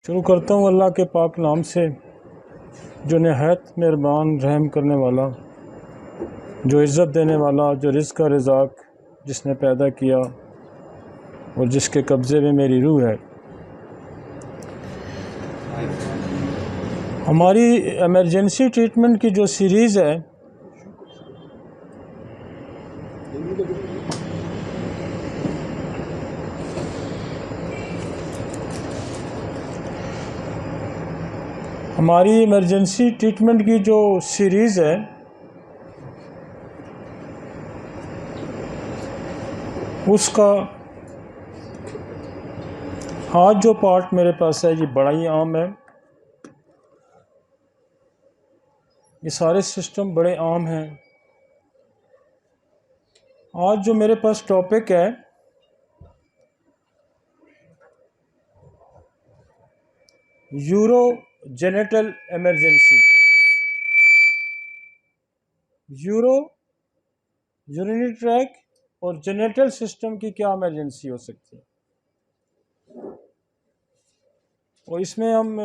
शुरू करता हूँ अल्लाह के पाक नाम से, जो नहायत मेहरबान रहम करने वाला, जो इज़्ज़त देने वाला, जो रिज़्क़ का रज़ाक़ जिसने पैदा किया और जिसके कब्ज़े में मेरी रूह है। हमारी एमरजेंसी ट्रीटमेंट की जो सीरीज़ है हमारी इमरजेंसी ट्रीटमेंट की जो सीरीज़ है उसका आज जो पार्ट मेरे पास है ये बड़ा ही आम है। ये सारे सिस्टम बड़े आम हैं। आज जो मेरे पास टॉपिक है euro genital emergency. Euro urinary track और जेनेटल सिस्टम की क्या एमरजेंसी हो सकती है, और इसमें हम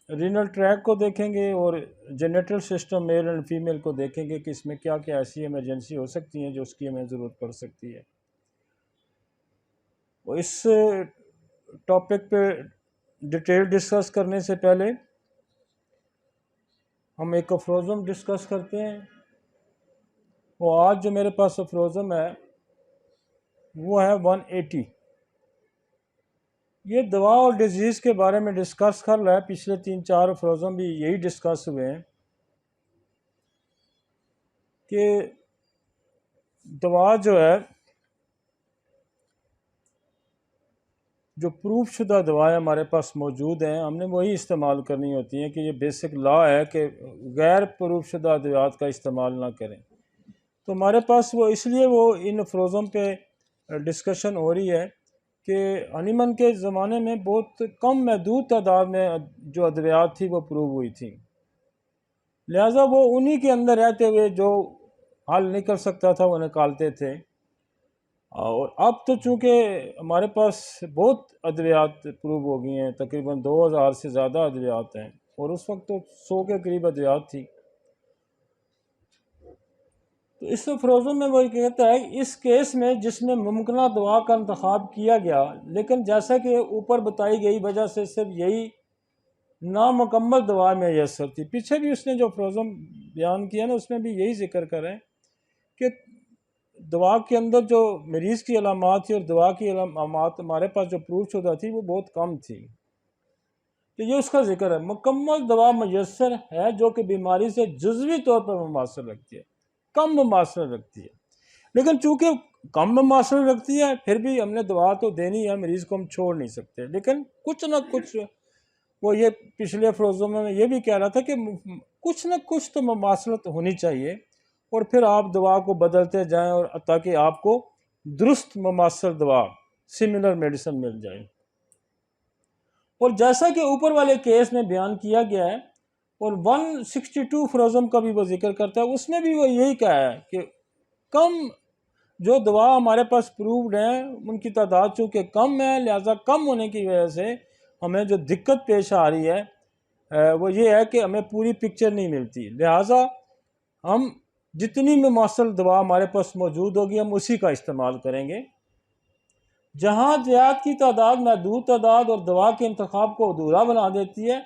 रीनल ट्रैक को देखेंगे और genital system male and female को देखेंगे कि इसमें क्या क्या ऐसी इमरजेंसी हो सकती हैं जो उसकी हमें ज़रूरत पड़ सकती है। और इस टॉपिक पे डिटेल डिस्कस करने से पहले हम एक अफ्रोज़म डिस्कस करते हैं। वो आज जो मेरे पास अफ्रोज़म है वो है 180। ये दवा और डिजीज़ के बारे में डिस्कस कर रहा है। पिछले 3-4 अफ्रोज़म भी यही डिस्कस हुए हैं कि दवा जो है, जो प्रूफ शुदा दवाएँ हमारे पास मौजूद हैं, हमने वही इस्तेमाल करनी होती हैं कि ये बेसिक लॉ है कि गैर प्रूफ शुदा अद्वियात का इस्तेमाल ना करें। तो हमारे पास वो इसलिए वो इन अफ्रोज़म पे डिस्कशन हो रही है कि हनीमन के ज़माने में बहुत कम महदूद तादाद में जो अद्वियात थी वो प्रूव हुई थी, लिहाजा वो उन्हीं के अंदर रहते हुए जो हल निकल सकता था वो निकालते थे। और अब तो चूँकि हमारे पास बहुत अद्वियात प्रूव हो गई हैं, तकरीबन 2000 से ज़्यादा अद्वियात हैं, और उस वक्त तो 100 के करीब अद्वियात थी। तो इस अफ्रोज़म में वो कहता है इस केस में जिसमें मुमकिन दवा का इंतखाब किया गया, लेकिन जैसा कि ऊपर बताई गई वजह से सिर्फ यही नामुकम्मल दवा में मैसर थी। पीछे भी उसने जो अफ्रोज़म बयान किया ना उसमें भी यही जिक्र करें कि दवा के अंदर जो मरीज़ की अलामात थी और दवा की अलामात हमारे पास जो प्रूफ शुदा थी वो बहुत कम थी। तो ये उसका जिक्र है। मुकम्मल दवा मैसर है जो कि बीमारी से जुज़वी तौर पर मुमासर रखती है, कम मुमासर रखती है। लेकिन चूँकि कम मुमासर रखती है फिर भी हमने दवा तो देनी है, मरीज़ को हम छोड़ नहीं सकते। लेकिन कुछ ना कुछ वो ये पिछले अफ्रोज़ों में ये भी कह रहा था कि कुछ ना कुछ तो मुमासरत होनी चाहिए और फिर आप दवा को बदलते जाएं और ताकि आपको दुरुस्त मुमासर दवा सिमिलर मेडिसिन मिल जाए। और जैसा कि ऊपर वाले केस में बयान किया गया है और 162 अफ्रोज़म का भी वो जिक्र करता है, उसमें भी वो यही कहा है कि कम जो दवा हमारे पास प्रूव्ड हैं उनकी तादाद चूँकि कम है, लिहाजा कम होने की वजह से हमें जो दिक्कत पेश आ रही है वो ये है कि हमें पूरी पिक्चर नहीं मिलती। लिहाजा हम जितनी मुमासल दवा हमारे पास मौजूद होगी हम उसी का इस्तेमाल करेंगे। जहाँ अद्वियात की तादाद महदूद तादाद और दवा के इंतखाब को अधूरा बना देती है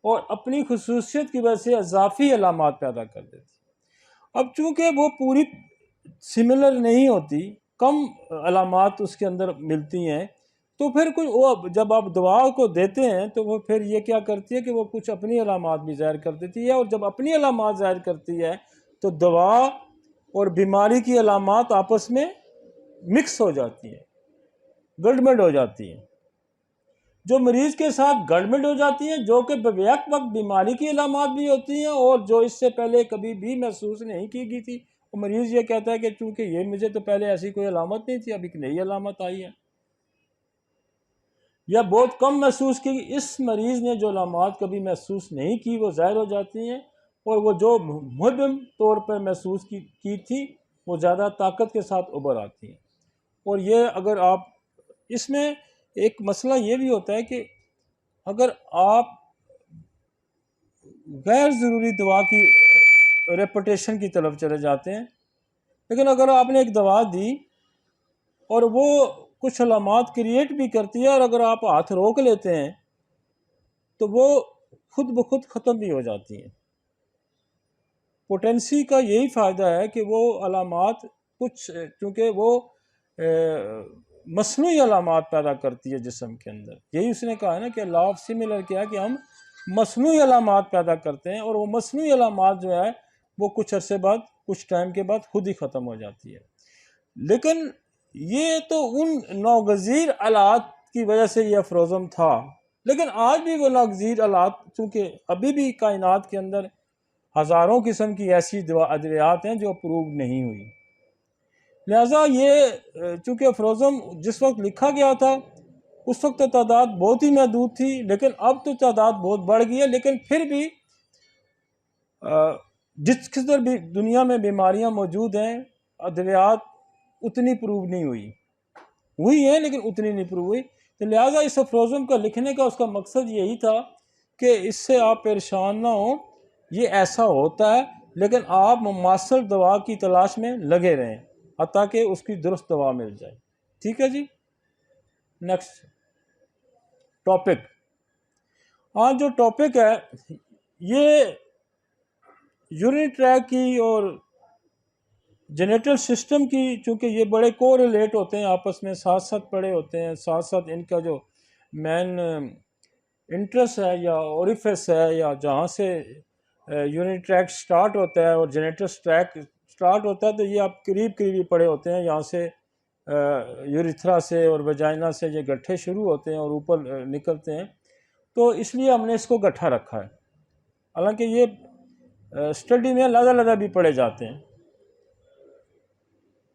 और अपनी खसूसियत की वजह से इजाफी अलामात पैदा कर देती है। अब चूँकि वो पूरी सिमिलर नहीं होती, कम अलामात उसके अंदर मिलती हैं, तो फिर कुछ वो जब आप दवा को देते हैं तो वो फिर ये क्या करती है कि वो कुछ अपनी अलामात भी ज़ाहिर कर देती है, और जब अपनी अलामात ज़ाहिर करती है तो दवा और बीमारी की अलामात आपस में मिक्स हो जाती हैं, गड़बड़ हो जाती हैं। जो मरीज़ के साथ गड़बड़ हो जाती है, जो कि बेवक्त वक्त बीमारी की अलामात भी होती हैं और जो इससे पहले कभी भी महसूस नहीं की गई थी, वो मरीज़ ये कहता है कि चूँकि ये मुझे तो पहले ऐसी कोई अलामत नहीं थी, अब एक नई अलामत आई है या बहुत कम महसूस की। इस मरीज़ ने जो अलामात कभी महसूस नहीं की वो ज़ाहिर हो जाती हैं, और वो जो मुद्दम तौर पर महसूस की थी वो ज़्यादा ताकत के साथ उभर आती हैं। और ये अगर आप इसमें एक मसला ये भी होता है कि अगर आप गैर ज़रूरी दवा की रेपुटेशन की तरफ चले जाते हैं, लेकिन अगर आपने एक दवा दी और वो कुछ अलामात क्रिएट भी करती है और अगर आप हाथ रोक लेते हैं तो वो खुद ब खुद ख़त्म भी हो जाती हैं। पोटेंसी का यही फ़ायदा है कि वो अलामात कुछ, चूँकि वो मसनूई अलामात पैदा करती है जिस्म के अंदर। यही उसने कहा है ना कि लॉ ऑफ सिमिलर क्या है कि हम मसनूई अलामात पैदा करते हैं और वो मसनूई अलामात जो है वो कुछ अरसे बाद, कुछ टाइम के बाद खुद ही ख़त्म हो जाती है। लेकिन ये तो उन नागज़ीर आलात की वजह से ये अफरोज़म था, लेकिन आज भी वो नागज़ीर आलात, चूँकि अभी भी कायनात के अंदर हज़ारों किस्म की ऐसी अद्वियात हैं जो अप्रूव नहीं हुई। लिहाजा ये चूँकि अफरोज़म जिस वक्त लिखा गया था उस वक्त तो तादाद बहुत ही महदूद थी, लेकिन अब तो तादाद बहुत बढ़ गई है। लेकिन फिर भी जिस किधर भी दुनिया में बीमारियां मौजूद हैं, अद्वियात उतनी प्रूव नहीं हुई है, लेकिन उतनी नहीं प्रूव हुई। तो लिहाजा इस अफरोज़म का लिखने का उसका मकसद यही था कि इससे आप परेशान ना हो, ये ऐसा होता है, लेकिन आप मुमासिल दवा की तलाश में लगे रहें ताकि उसकी दुरुस्त दवा मिल जाए। ठीक है जी। Next topic. आज जो टॉपिक है ये यूरिनरी ट्रैक की और जेनेटल सिस्टम की, चूँकि ये बड़े कोरिलेट होते हैं आपस में, साथ साथ पड़े होते हैं, साथ साथ इनका जो मेन इंटरेस्ट है या ओरिफिस है या जहाँ से यूरिनरी ट्रैक स्टार्ट होता है और जेनेटल ट्रैक स्टार्ट होता है, तो ये आप करीब करीब ही पड़े होते हैं। यहाँ से यूरिथ्रा से और वजाइना से ये गड्ढे शुरू होते हैं और ऊपर निकलते हैं, तो इसलिए हमने इसको गड्ढा रखा है। हालांकि ये स्टडी में अलग-अलग भी पढ़े जाते हैं।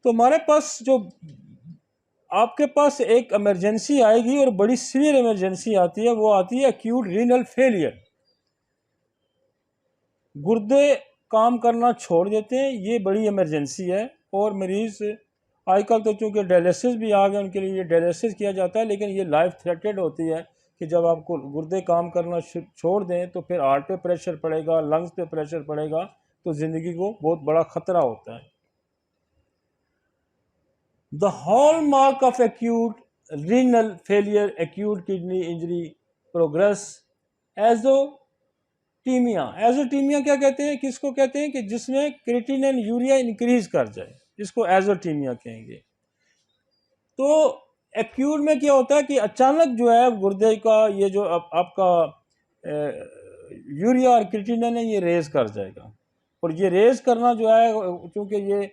तो हमारे पास जो आपके पास एक इमरजेंसी आएगी और बड़ी सीवियर इमरजेंसी आती है, वो आती है एक्यूट रीनल फेलियर। गुर्दे काम करना छोड़ देते हैं, ये बड़ी इमरजेंसी है। और मरीज़ आजकल तो चूँकि डायलिसिस भी आ गए, उनके लिए ये डायलिसिस किया जाता है, लेकिन ये लाइफ थ्रेटेड होती है कि जब आपको गुर्दे काम करना छोड़ दें तो फिर हार्ट पे प्रेशर पड़ेगा, लंग्स पे प्रेशर पड़ेगा, तो ज़िंदगी को बहुत बड़ा ख़तरा होता है। The hallmark of acute renal failure, acute kidney injury progress, azotaemia. Azotaemia क्या कहते हैं, किसको कहते हैं कि जिसमें क्रिएटिनिन यूरिया इंक्रीज कर जाए, इसको एजोटीमिया कहेंगे। तो एक्यूट में क्या होता है कि अचानक जो है गुर्दे का ये जो आपका यूरिया और क्रिएटिनिन है ये रेज कर जाएगा, और ये रेज करना जो है क्योंकि ये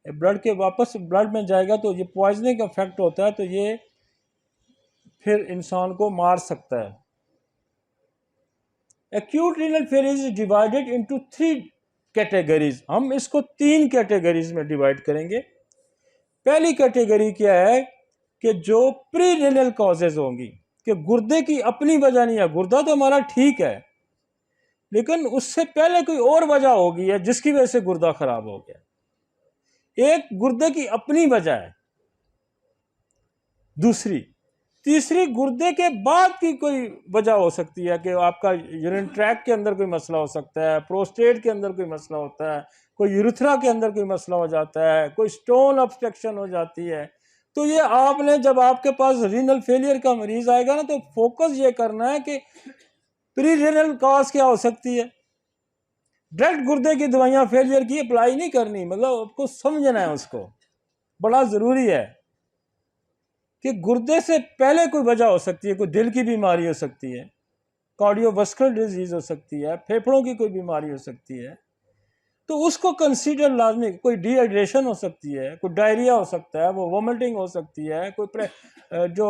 ब्लड के वापस ब्लड में जाएगा तो ये पॉइजनिंग इफेक्ट होता है, तो ये फिर इंसान को मार सकता है। Acute renal failure is divided into 3 categories. हम इसको 3 कैटेगरीज में डिवाइड करेंगे। पहली कैटेगरी क्या है कि जो प्री रीनल कॉजेज होंगी, कि गुर्दे की अपनी वजह नहीं है, गुर्दा तो हमारा ठीक है, लेकिन उससे पहले कोई और वजह होगी है जिसकी वजह से गुर्दा खराब हो गया। एक गुर्दे की अपनी वजह है, दूसरी, तीसरी गुर्दे के बाद की कोई वजह हो सकती है कि आपका यूरिन ट्रैक के अंदर कोई मसला हो सकता है, प्रोस्टेट के अंदर कोई मसला होता है, कोई यूरिथ्रा के अंदर कोई मसला हो जाता है, कोई स्टोन ऑब्स्ट्रक्शन हो जाती है। तो ये आपने जब आपके पास रीनल फेलियर का मरीज आएगा ना, तो फोकस ये करना है कि प्री रीनल कॉज क्या हो सकती है। डायरेक्ट गुर्दे की दवाइयाँ फेलियर की अप्लाई नहीं करनी, मतलब आपको समझना है उसको। बड़ा ज़रूरी है कि गुर्दे से पहले कोई वजह हो सकती है, कोई दिल की बीमारी हो सकती है, कार्डियोवास्कुलर डिजीज हो सकती है, फेफड़ों की कोई बीमारी हो सकती है, तो उसको कंसीडर लाजमी। कोई डिहाइड्रेशन हो सकती है, कोई डायरिया हो सकता है, वो वोमिटिंग हो सकती है, कोई जो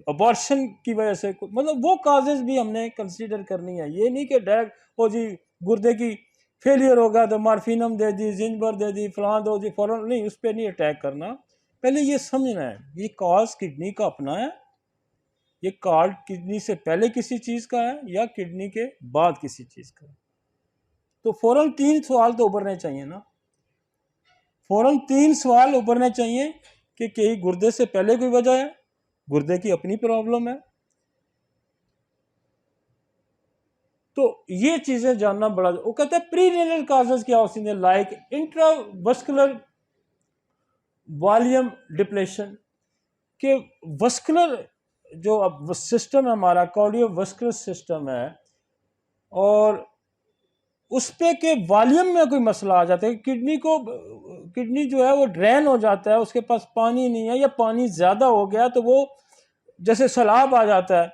अबॉर्शन की वजह से, मतलब वो काजेज भी हमने कंसीडर करनी है। ये नहीं कि डायरेक्ट ओ जी गुर्दे की फेलियर होगा तो मार्फिनम दे दी, जिंजबर दे दी, फलां दो जी फौरन, नहीं, उस पर नहीं अटैक करना। पहले ये समझना है ये कॉज किडनी का अपना है, ये कार्ड किडनी से पहले किसी चीज़ का है या किडनी के बाद किसी चीज़ का है। तो फौरन 3 सवाल तो उभरने चाहिए ना, फौरन 3 सवाल उभरने चाहिए कि कहीं गुर्दे से पहले कोई वजह है, गुर्दे की अपनी प्रॉब्लम है। तो ये चीजें जानना बड़ा, वो कहते हैं प्री रीनल काजेस क्या होती हैं, लाइक इंट्रावस्कुलर वॉल्यूम डिप्लेशन, के वस्कुलर जो अब सिस्टम है हमारा, कार्डियोवस्कुलर सिस्टम है, और उस पे के वॉल्यूम में कोई मसला आ जाता है, किडनी जो है वो ड्रेन हो जाता है, उसके पास पानी नहीं है या पानी ज़्यादा हो गया तो वो जैसे सैलाब आ जाता है,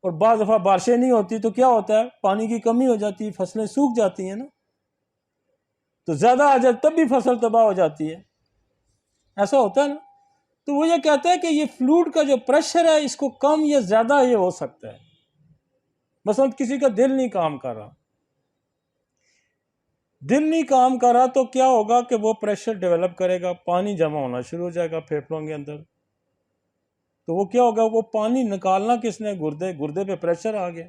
और बाद दफ़ा बारिशें नहीं होती तो क्या होता है, पानी की कमी हो जाती है, फसलें सूख जाती हैं ना, तो ज़्यादा आ जाए तब भी फसल तबाह हो जाती है, ऐसा होता है ना। तो वो ये कहता है कि ये फ्लूइड का जो प्रेशर है इसको कम या ज़्यादा ये हो सकता है। मसलन किसी का दिल नहीं काम कर रहा, दिल नहीं काम कर रहा तो क्या होगा कि वो प्रेशर डेवलप करेगा, पानी जमा होना शुरू हो जाएगा फेफड़ों के अंदर, तो वो क्या होगा, वो पानी निकालना किसने, गुर्दे पे प्रेशर आ गया।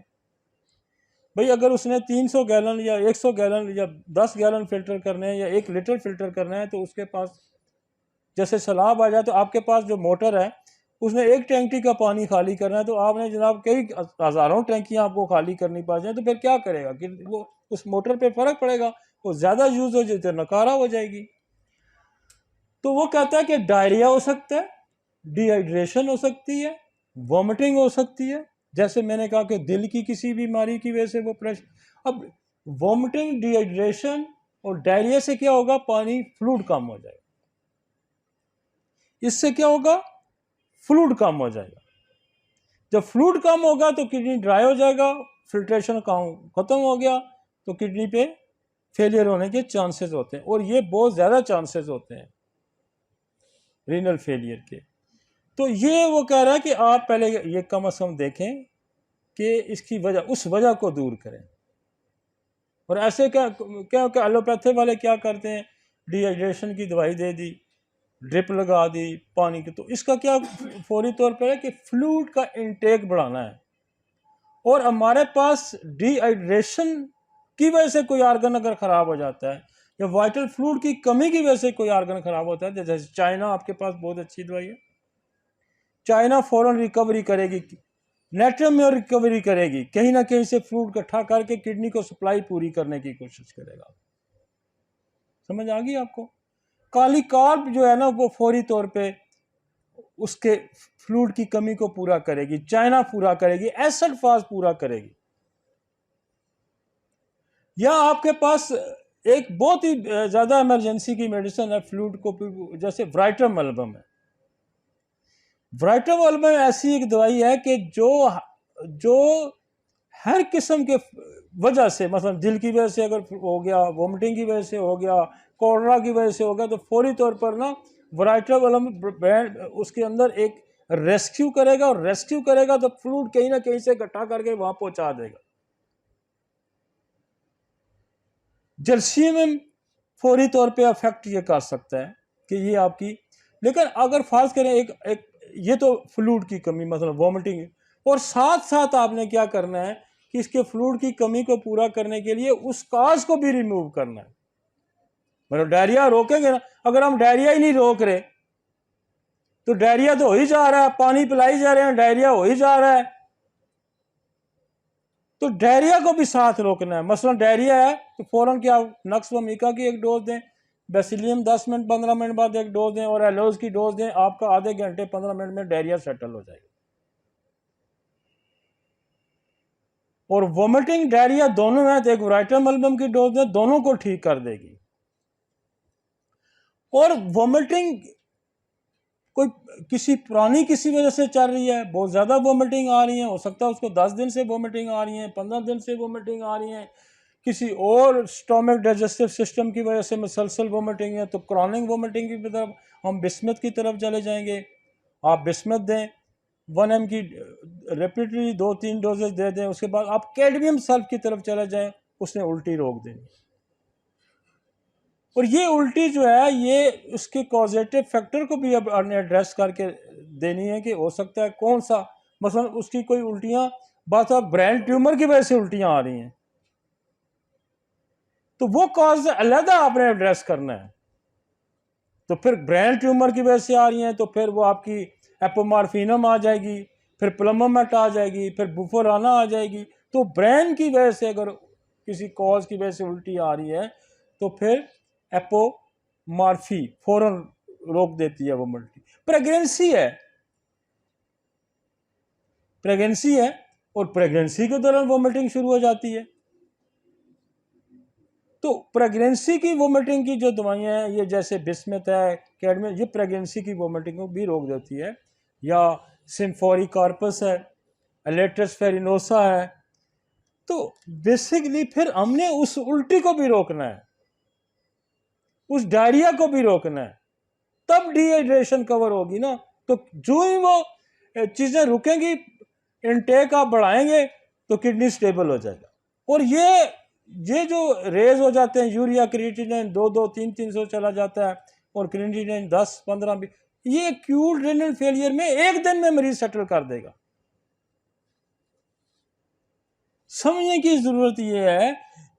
भाई अगर उसने 300 गैलन या 100 गैलन या 10 गैलन फिल्टर करने हैं या 1 लीटर फिल्टर करना है, तो उसके पास जैसे सैलाब आ जाए तो आपके पास जो मोटर है उसने एक टैंकी का पानी खाली करना है, तो आपने जनाब कई हज़ारों टैंकियां आपको खाली करनी पड़ जाए, तो फिर क्या करेगा कि वो उस मोटर पे फर्क पड़ेगा, वो ज़्यादा यूज़ हो जाए तो नकारा हो जाएगी। तो वो कहता है कि डायरिया हो सकता है, डिहाइड्रेशन हो सकती है, वॉमिटिंग हो सकती है, जैसे मैंने कहा कि दिल की किसी बीमारी की वजह से वो प्रेशर। अब वॉमिटिंग, डिहाइड्रेशन और डायरिया से क्या होगा, पानी फ्लूइड कम हो जाएगा, इससे क्या होगा, फ्लूइड कम हो जाएगा। जब फ्लूइड कम होगा तो किडनी ड्राई हो जाएगा, फिल्ट्रेशन काम खत्म हो गया, तो किडनी पे फेलियर होने के चांसेस होते हैं, और ये बहुत ज़्यादा चांसेस होते हैं रीनल फेलियर के। तो ये वो कह रहा है कि आप पहले ये कम अज़ कम देखें कि इसकी वजह, उस वजह को दूर करें। और ऐसे क्या क्या एलोपैथी वाले क्या करते हैं, डिहाइड्रेशन की दवाई दे दी, ड्रिप लगा दी पानी की, तो इसका क्या फौरी तौर पर है कि फ्लूइड का इनटेक बढ़ाना है। और हमारे पास डिहाइड्रेशन की वजह से कोई आर्गन अगर ख़राब हो जाता है या वाइटल फ्लूइड की कमी की वजह से कोई आर्गन ख़राब होता है, जैसे चाइना, आपके पास बहुत अच्छी दवाई है, चाइना फ़ौरन रिकवरी करेगी, नेट्रम में रिकवरी करेगी, कहीं ना कहीं से फ्लूइड इकट्ठा करके किडनी को सप्लाई पूरी करने की कोशिश करेगा। समझ आ गई आपको। काली कार्प जो है ना वो फौरी तौर पे उसके फ्लूइड की कमी को पूरा करेगी, चाइना पूरा करेगी, एसिड फास पूरा करेगी। या आपके पास एक बहुत ही ज़्यादा इमरजेंसी की मेडिसिन है फ्लूइड को, जैसे वाइटम एल्बम है। वाइटम एल्बम ऐसी एक दवाई है कि जो हर किस्म के वजह से, मतलब दिल की वजह से अगर हो गया, वोमिटिंग की वजह से हो गया, कोलरा की वजह से हो गया, तो फौरी तौर पर ना वराइटल ब्रांड उसके अंदर एक रेस्क्यू करेगा, और रेस्क्यू करेगा तो फ्लूइड कहीं ना कहीं से इकट्ठा करके वहां पहुंचा देगा। जर्सीम फौरी तौर पे अफेक्ट ये कर सकता है कि ये आपकी, लेकिन अगर फार्ज करें एक ये तो फ्लूइड की कमी, मतलब वॉमिटिंग, और साथ साथ आपने क्या करना है कि इसके फ्लूइड की कमी को पूरा करने के लिए उस काज को भी रिमूव करना है। मतलब डायरिया रोकेंगे ना, अगर हम डायरिया ही नहीं रोक रहे तो डायरिया तो हो ही जा रहा है, पानी पिलाई जा रहे हैं, डायरिया हो ही जा रहा है, तो डायरिया को भी साथ रोकना है। मसलन डायरिया है तो फौरन क्या, नक्स व मीका की एक डोज दें, बेसिलियम 10 मिनट 15 मिनट बाद एक डोज दें, और एलोज की डोज दें, आपका आधे घंटे 15 मिनट में डायरिया सेटल हो जाएगा। और वोमिटिंग डायरिया दोनों है तो एक वाइटम एल्बम की डोज दें, दोनों को ठीक कर देगी। और वोमिटिंग कोई पुरानी किसी वजह से चल रही है, बहुत ज़्यादा वोमिटिंग आ रही है, हो सकता है उसको 10 दिन से वोमिटिंग आ रही है, 15 दिन से वोमिटिंग आ रही है, किसी और स्टोमक डाइजेस्टिव सिस्टम की वजह से मुसलसल वोमिटिंग है, तो क्रॉनिक वोमिटिंग की तरफ हम बिस्मथ की तरफ चले जाएंगे। आप बिस्मथ दें, 1 mg की रेपिटरी 2-3 डोजेज दे दें, उसके बाद आप कैडमियम सल्फ की तरफ चले जाएं, उसने उल्टी रोक देनी। और ये उल्टी जो है ये उसके कॉजेटिव फैक्टर को भी अब एड्रेस करके देनी है कि हो सकता है कौन सा, मसलन उसकी कोई उल्टियाँ बस अब ब्रेन ट्यूमर की वजह से उल्टियाँ आ रही हैं, तो वो कॉज अलग आपने एड्रेस करना है। तो फिर ब्रेन ट्यूमर की वजह से आ रही हैं तो फिर वो आपकी एपोमार्फिनम आ जाएगी, फिर प्लमोमेट आ जाएगी, फिर बुफोराना आ जाएगी। तो ब्रेन की वजह से अगर किसी कॉज की वजह से उल्टी आ रही है तो फिर एपोमार्फी फौरन रोक देती है वो उल्टी। प्रेगनेंसी है और प्रेगनेंसी के दौरान वोमिटिंग शुरू हो जाती है। तो प्रेगनेंसी की वोमिटिंग की जो दवाइयाँ हैं, ये जैसे बिस्मथ है, कैडमियम, ये प्रेगनेंसी की वोमिटिंग को भी रोक देती है। या सिम्फोरिकार्पस है, एलेट्रस फेरिनोसा है। तो बेसिकली फिर हमने उस उल्टी को भी रोकना है, उस डायरिया को भी रोकना है, तब डिहाइड्रेशन कवर होगी ना। तो जो ही वो चीज़ें रुकेंगी, इनटेक आप बढ़ाएंगे तो किडनी स्टेबल हो जाएगा। और ये जो रेज हो जाते हैं, यूरिया क्रिएटिनिन 2-2, 3-300 चला जाता है और क्रिएटिनिन 10-15, ये एक्यूट रेनल फेलियर में एक दिन में मरीज सेटल कर देगा। समझने की जरूरत यह है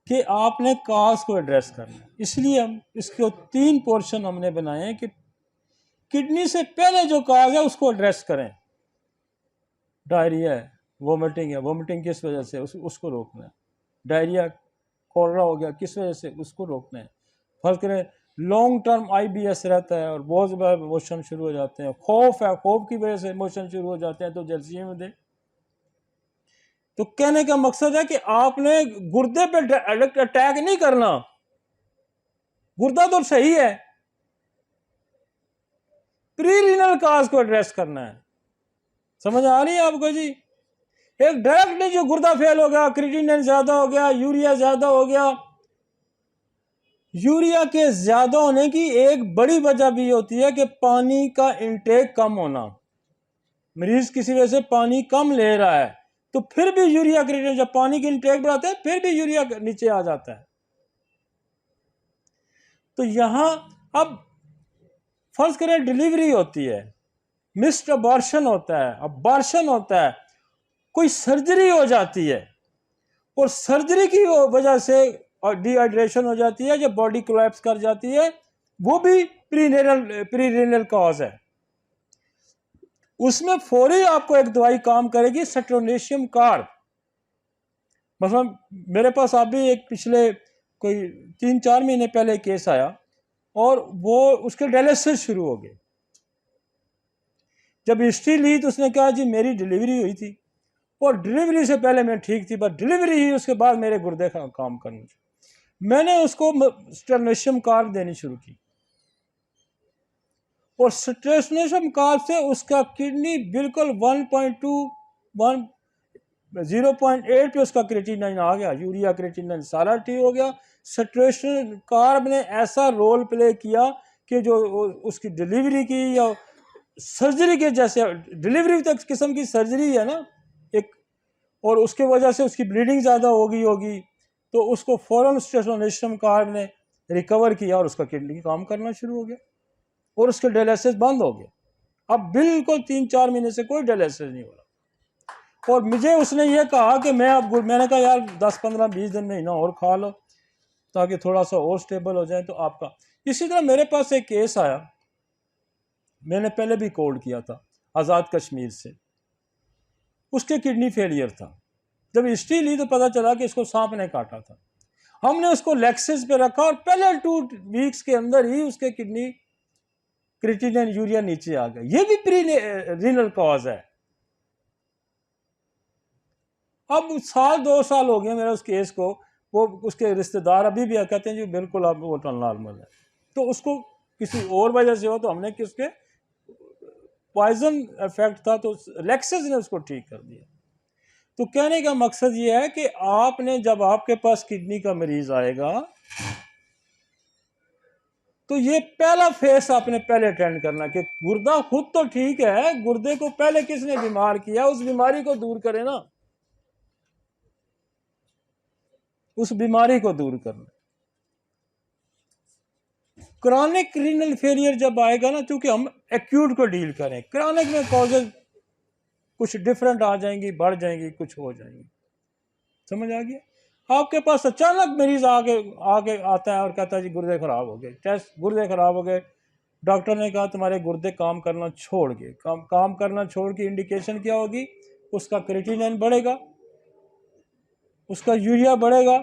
कि आपने काज को एड्रेस करना है। इसलिए हम इसको 3 पोर्शन हमने बनाए हैं कि किडनी से पहले जो काज है उसको एड्रेस करें। डायरिया है, वोमिटिंग है, वोमिटिंग किस वजह से, उसको रोकना है। डायरिया कोलरा हो गया, किस वजह से, उसको रोकना है। फर्ज करें लॉन्ग टर्म IBS रहता है और बहुत बार मोशन शुरू हो जाते हैं। खौफ है, खौफ की वजह से मोशन शुरू हो जाते हैं, तो जल्दी में दे। तो कहने का मकसद है कि आपने गुर्दे पे अटैक नहीं करना, गुर्दा तो सही है, प्रीरीनल काज को एड्रेस करना है। समझ आ रही है आपको जी? एक डायरेक्ट नहीं जो गुर्दा फेल हो गया, क्रिएटिनिन ज्यादा हो गया, यूरिया ज्यादा हो गया। यूरिया के ज्यादा होने की एक बड़ी वजह भी होती है कि पानी का इंटेक कम होना। मरीज किसी वजह से पानी कम ले रहा है तो फिर भी यूरिया क्रिएटिनिन, जब पानी की इंटेक बढ़ाते हैं फिर भी यूरिया नीचे आ जाता है। तो यहां अब फर्ज करें डिलीवरी होती है, मिस्ड अबॉर्शन होता है, अबॉर्शन होता है, कोई सर्जरी हो जाती है और सर्जरी की वजह से डिहाइड्रेशन हो जाती है, जब बॉडी कोलैप्स कर जाती है, वो भी प्रीरेनल कॉज है। उसमें फौरी आपको एक दवाई काम करेगी, सेट्रोनेशियम कार्ब। मतलब मेरे पास अभी एक पिछले कोई 3-4 महीने पहले केस आया और वो उसके डायलिसिस शुरू हो गए। जब हिस्ट्री ली तो उसने कहा जी मेरी डिलीवरी हुई थी और डिलीवरी से पहले मैं ठीक थी, बस डिलीवरी ही उसके बाद मेरे गुर्दे का काम करने। मैंने उसको सेट्रोनेशियम कार्ब देनी शुरू की और सेट्रोनेशियम कार्ब से उसका किडनी बिल्कुल 0.8 पे उसका क्रिएटिनिन आ गया, यूरिया क्रिएटिनिन सारा ठीक हो गया। सेट्रोनेशियम कार्ब ने ऐसा रोल प्ले किया कि जो उसकी डिलीवरी की या सर्जरी के जैसे, डिलीवरी तक किस्म की सर्जरी है ना एक, और उसके वजह से उसकी ब्लीडिंग ज़्यादा होगी तो उसको फौरन सेट्रोनेशियम कार्ब ने रिकवर किया और उसका किडनी काम करना शुरू हो गया और उसके डायलिसिस बंद हो गया। अब बिल्कुल 3-4 महीने से कोई डायलिसिस नहीं हो रहा। और मुझे उसने ये कहा कि मैंने कहा यार 10-15-20 दिन महीना और खा लो ताकि थोड़ा सा और स्टेबल हो जाए तो आपका। इसी तरह मेरे पास एक केस आया, मैंने पहले भी कोल्ड किया था, आज़ाद कश्मीर से। उसके किडनी फेलियर था। जब हिस्ट्री ली तो पता चला कि इसको सांप ने काटा था। हमने उसको लेक्सिस पे रखा और पहले 2 वीक्स के अंदर ही उसके किडनी क्रिएटिनिन यूरिया नीचे आ गया। ये भी प्री रीनल कॉज है। अब 1-2 साल हो गए मेरे उस केस को, वो उसके रिश्तेदार अभी भी कहते हैं जी बिल्कुल अब वो नॉर्मल है। तो उसको किसी और वजह से हो तो हमने किसके पॉइजन इफेक्ट था तो लेक्सिस ने उसको ठीक कर दिया। तो कहने का मकसद ये है कि आपने जब आपके पास किडनी का मरीज आएगा तो ये पहला फेस आपने पहले अटेंड करना कि गुर्दा खुद तो ठीक है, गुर्दे को पहले किसने बीमार किया, उस बीमारी को दूर करें ना, उस बीमारी को दूर करना। क्रॉनिक रीनल फेलियर जब आएगा ना, क्योंकि हम एक्यूट को डील करें, क्रॉनिक में कॉजेज कुछ डिफरेंट आ जाएंगी, बढ़ जाएंगी, कुछ हो जाएंगी। समझ आ गया? आपके पास अचानक मरीज आके आता है और कहता है जी गुर्दे खराब हो गए, टेस्ट गुर्दे खराब हो गए, डॉक्टर ने कहा तुम्हारे गुर्दे काम करना छोड़ गए। काम करना छोड़ के इंडिकेशन क्या होगी? उसका क्रिएटिनिन बढ़ेगा, उसका यूरिया बढ़ेगा,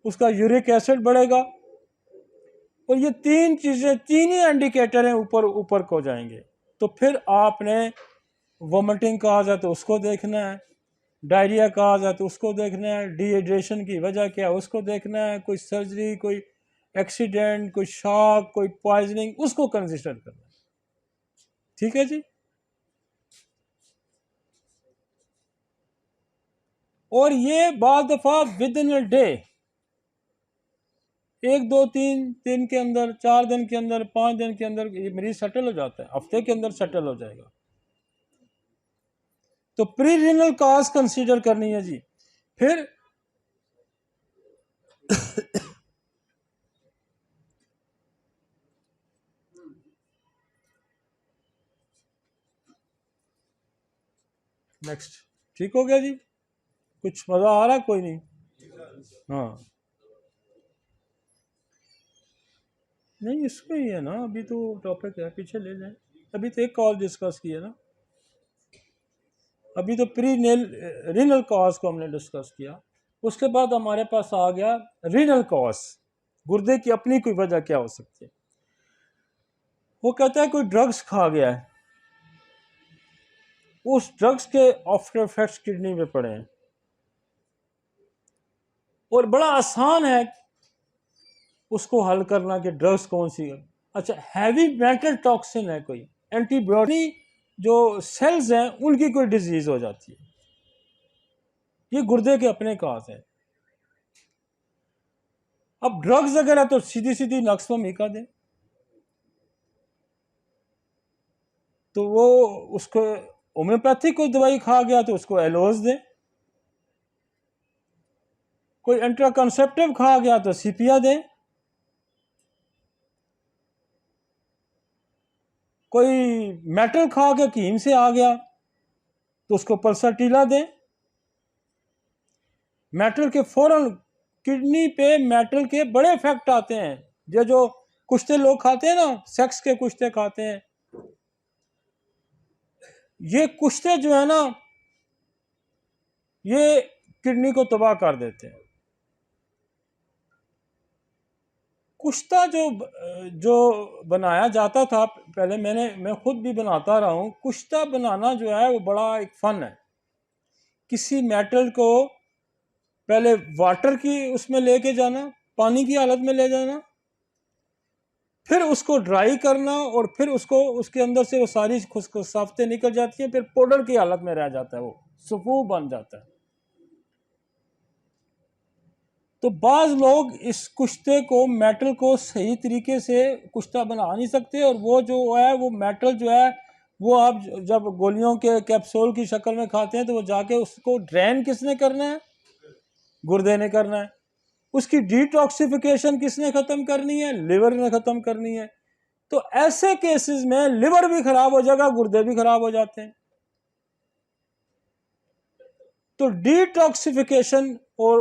उसका यूरिक एसिड बढ़ेगा, और ये तीन चीज़ें, तीन ही इंडिकेटर हैं ऊपर ऊपर को जाएंगे। तो फिर आपने वोमिटिंग कहा जाए तो उसको देखना है, डायरिया कहा जाए तो उसको देखना है, डिहाइड्रेशन की वजह क्या है उसको देखना है, कोई सर्जरी, कोई एक्सीडेंट, कोई शॉक, कोई पॉइजनिंग, उसको कंसिडर करना है। ठीक है जी। और ये बाद दफ़ा विद इन अ डे, 1 2 3 दिन के अंदर, 4 दिन के अंदर, 5 दिन के अंदर ये मरीज सेटल हो जाता है, हफ्ते के अंदर सेटल हो जाएगा। तो प्री रीनल काज कंसीडर करनी है जी। फिर नेक्स्ट, ठीक हो गया जी? कुछ मजा आ रहा है? कोई नहीं? हाँ, नहीं इसमें ही है ना, अभी तो टॉपिक है, पीछे ले जाए। अभी तो एक कॉल डिस्कस किया ना, अभी तो प्री रीनल कॉज को हमने डिस्कस किया। उसके बाद हमारे पास आ गया रीनल कॉज, गुर्दे की अपनी कोई वजह क्या हो सकती है। वो कहता है कोई ड्रग्स खा गया है, उस ड्रग्स के आफ्टर इफेक्ट्स किडनी में पड़े हैं, और बड़ा आसान है उसको हल करना कि ड्रग्स कौन सी है। अच्छा, हैवी मेटल टॉक्सिन है, कोई एंटीबायोटिक जो सेल्स हैं उनकी कोई डिजीज हो जाती है, ये गुर्दे के अपने काज है। अब ड्रग्स अगर है तो सीधी सीधी नक्सवमीका दें, तो वो उसको होम्योपैथिक कोई दवाई खा गया तो उसको एलोज दें, कोई एंट्राकॉन्सेप्टिव खा गया तो सीपिया दें, कोई मेटल खा के कीम से आ गया तो उसको पल्साटीला दें। मेटल के फौरन किडनी पे मेटल के बड़े इफेक्ट आते हैं। जो कुश्ते लोग खाते हैं ना, सेक्स के कुश्ते खाते हैं, ये कुश्ते जो है ना, ये किडनी को तबाह कर देते हैं। कुश्ता जो बनाया जाता था पहले, मैं खुद भी बनाता रहा हूँ। कुश्ता बनाना जो है वो बड़ा एक फन है। किसी मेटल को पहले वाटर की उसमें लेके जाना, पानी की हालत में ले जाना, फिर उसको ड्राई करना, और फिर उसको उसके अंदर से वो सारी खुशखुशाफतें निकल जाती हैं, फिर पाउडर की हालत में रह जाता है, वो सफू बन जाता है। तो बाज लोग इस कुश्ते को, मेटल को सही तरीके से कुश्ता बना नहीं सकते, और वो जो है वो मेटल जो है वो आप जब गोलियों के कैप्सूल की शक्ल में खाते हैं तो वो जाके उसको ड्रेन किसने करना है? गुर्दे ने करना है। उसकी डिटॉक्सिफिकेशन किसने खत्म करनी है? लिवर ने खत्म करनी है। तो ऐसे केसेस में लिवर भी खराब हो जाएगा, गुर्दे भी खराब हो जाते हैं। तो डिटॉक्सिफिकेशन और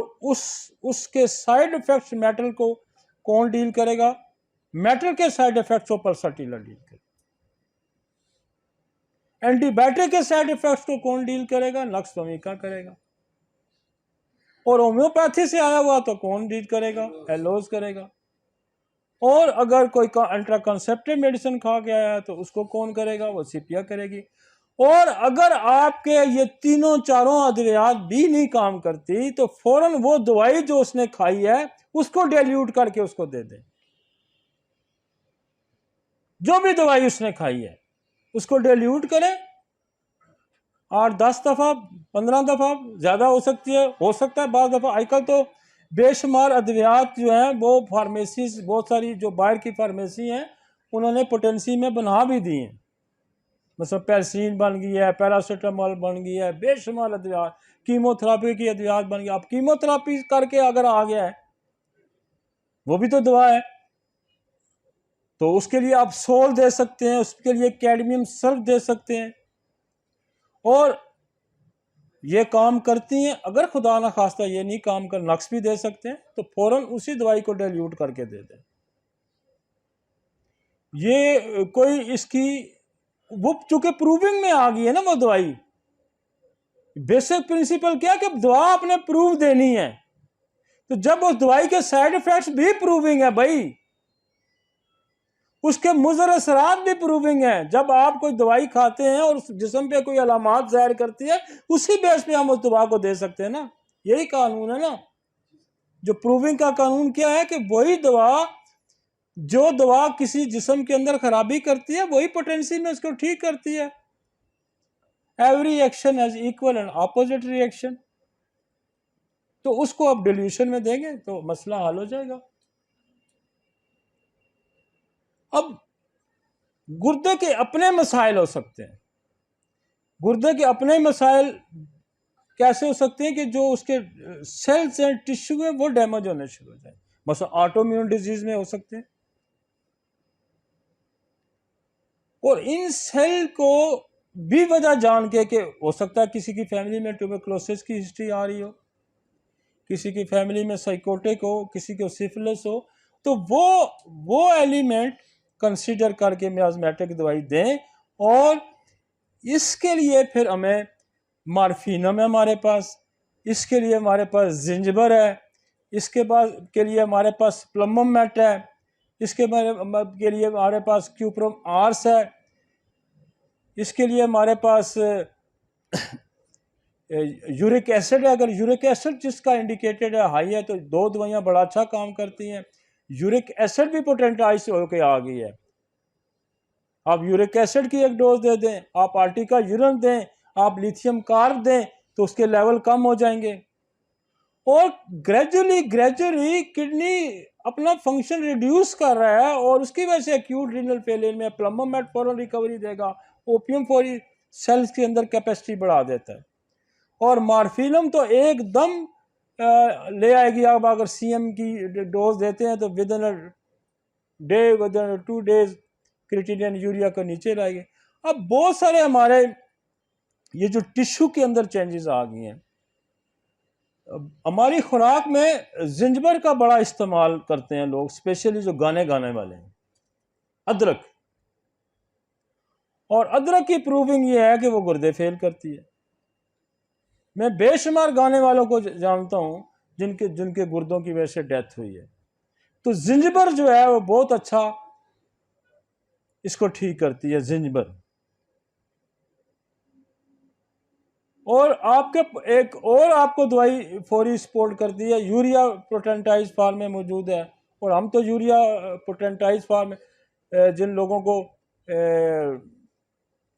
उसके साइड इफेक्ट्स मेटल को कौन डील करेगा? मेटल के साइड इफेक्ट्स को पल्साटीला डील करेगा। एंटीबायोटिक के साइड इफेक्ट्स को कौन डील करेगा? नक्सवमीका करेगा। और होम्योपैथी से आया हुआ तो कौन डील करेगा? एलोज करेगा। और अगर कोई इंट्राकॉन्सेप्टिव मेडिसिन खा के आया तो उसको कौन करेगा? वो सीपिया करेगी। और अगर आपके ये तीनों चारों अद्वियात भी नहीं काम करती तो फौरन वो दवाई जो उसने खाई है उसको डाइल्यूट करके उसको दे दें। जो भी दवाई उसने खाई है उसको डाइल्यूट करें, 8 10 दफा, 15 दफा, ज्यादा हो सकती है, हो सकता है 12 दफा। आजकल तो बेशुमार अद्वियात जो है वो फार्मेसी, बहुत सारी जो बाहर की फार्मेसी हैं उन्होंने पोटेंसी में बना भी दी हैं। मतलब पेल्सिन बन गई है, पैरासीटामोल बन गई है, बेशुमार अद्वियात, कीमोथेरापी की अद्वियात बन गई। आप कीमोथेरापी करके अगर आ गया है वो भी तो दवा है, तो उसके लिए आप सोल दे सकते हैं, उसके लिए कैडमियम सल्फ दे सकते हैं, और ये काम करती हैं। अगर खुदा ना खास्ता ये नहीं काम कर, नक्स भी दे सकते हैं, तो फौरन उसी दवाई को डाइल्यूट करके दे दें। ये कोई इसकी वो चूंकि प्रूविंग में आ गई है ना वो दवाई, बेसिक प्रिंसिपल क्या कि दवा आपने प्रूव देनी है, तो जब उस दवाई के साइड इफेक्ट्स भी प्रूविंग है भाई, उसके मुज़र असरात भी प्रूविंग है। जब आप कोई दवाई खाते हैं और जिस्म पे कोई अलामात जाहिर करती है, उसी बेस पे हम उस दवा को दे सकते हैं ना, यही कानून है ना। जो प्रूविंग का कानून क्या है कि वही दवा, जो दवा किसी जिस्म के अंदर खराबी करती है, वही पोटेंसी में उसको ठीक करती है। Every action has equal and opposite reaction. तो उसको आप डिल्यूशन में देंगे तो मसला हल हो जाएगा। अब गुर्दे के अपने मसाइल हो सकते हैं। गुर्दे के अपने मसाइल कैसे हो सकते हैं कि जो उसके सेल्स एंड टिश्यू है वो डैमेज होने शुरू हो जाए, बस ऑटोइम्यून डिजीज में हो सकते हैं। और इन सेल को भी वजह जान के कि हो सकता है किसी की फैमिली में ट्यूबरकुलोसिस की हिस्ट्री आ रही हो, किसी की फैमिली में साइकोटिक हो, किसी को सिफिलिस हो, तो वो एलिमेंट कंसीडर करके मियाज़मेटिक दवाई दें। और इसके लिए फिर हमें मार्फिनम है हमारे पास, इसके लिए हमारे पास जिंजबर है, इसके बाद के लिए हमारे पास प्लमोमेट है, इसके के लिए हमारे पास क्यूप्रम आर्स है, इसके लिए हमारे पास यूरिक एसिड है। अगर यूरिक एसिड जिसका इंडिकेटेड है हाई है तो दो दवाइयाँ बड़ा अच्छा काम करती हैं। यूरिक एसिड भी पोटेंटाइज होकर आ गई है, आप यूरिक एसिड की एक डोज दे दें, आप आर्टिका यूरन दें, आप लिथियम कार्ब दें, तो उसके लेवल कम हो जाएंगे। और ग्रेजुअली किडनी अपना फंक्शन रिड्यूस कर रहा है और उसकी वजह से एक्यूट रीनल फेलियर में प्लमोमेट फौरन रिकवरी देगा, ओपियम फौरी सेल्स के अंदर कैपेसिटी बढ़ा देता है। और मार्फिनम तो एकदम ले आएगी। आप अगर सीएम की डोज देते हैं तो with in a day, with in 2 days creatinine urea को नीचे लाएंगे। अब बहुत सारे हमारे ये जो टिश्यू के अंदर चेंजेस आ गई हैं, हमारी खुराक में जिंजबर का बड़ा इस्तेमाल करते हैं लोग, स्पेशली जो गाने वाले हैं, अदरक। और अदरक की प्रूविंग ये है कि वो गुर्दे फेल करती है। मैं बेशुमार गाने वालों को जानता हूं जिनके गुर्दों की वजह से डेथ हुई है। तो जिंजबर जो है वो बहुत अच्छा इसको ठीक करती है, जिंजबर। और आपके एक और आपको दवाई फौरी सपोर्ट करती है, यूरिया पोटेंटाइज फार्म में मौजूद है। और हम तो यूरिया पोटेंटाइज फार्म जिन लोगों को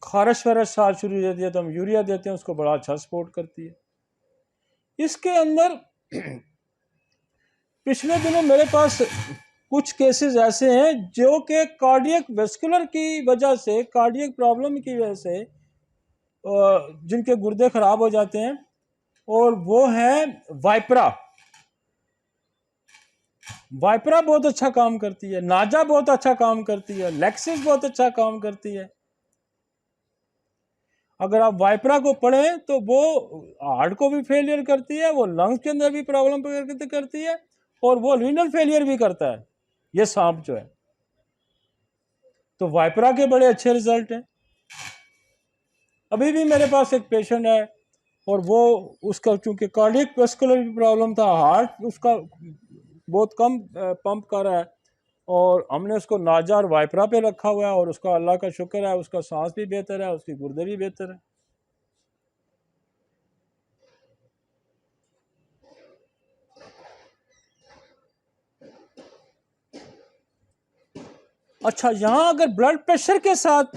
खारिश वारिश साल शुरू हो जाती है तो हम यूरिया देते हैं, उसको बड़ा अच्छा सपोर्ट करती है। इसके अंदर पिछले दिनों मेरे पास कुछ केसेस ऐसे हैं जो कि कार्डियक वेस्कुलर की वजह से, कार्डियक प्रॉब्लम की वजह से जिनके गुर्दे खराब हो जाते हैं, और वो है वाइपरा। वाइपरा बहुत अच्छा काम करती है, नाजा बहुत अच्छा काम करती है, लेक्सिस बहुत अच्छा काम करती है। अगर आप वाइपरा को पढ़ें तो वो हार्ट को भी फेलियर करती है, वो लंग्स के अंदर भी प्रॉब्लम करती है, और वो रीनल फेलियर भी करता है, ये सांप जो है। तो वाइपरा के बड़े अच्छे रिजल्ट हैं। अभी भी मेरे पास एक पेशेंट है और वो उसका चूंकि कार्डियक वेस्कुलर प्रॉब्लम था, हार्ट उसका बहुत कम पंप कर रहा है, और हमने उसको नाजा और वाइपरा पे रखा हुआ है, और उसका अल्लाह का शुक्र है, उसका सांस भी बेहतर है, उसकी गुर्दे भी बेहतर है। अच्छा, यहाँ अगर ब्लड प्रेशर के साथ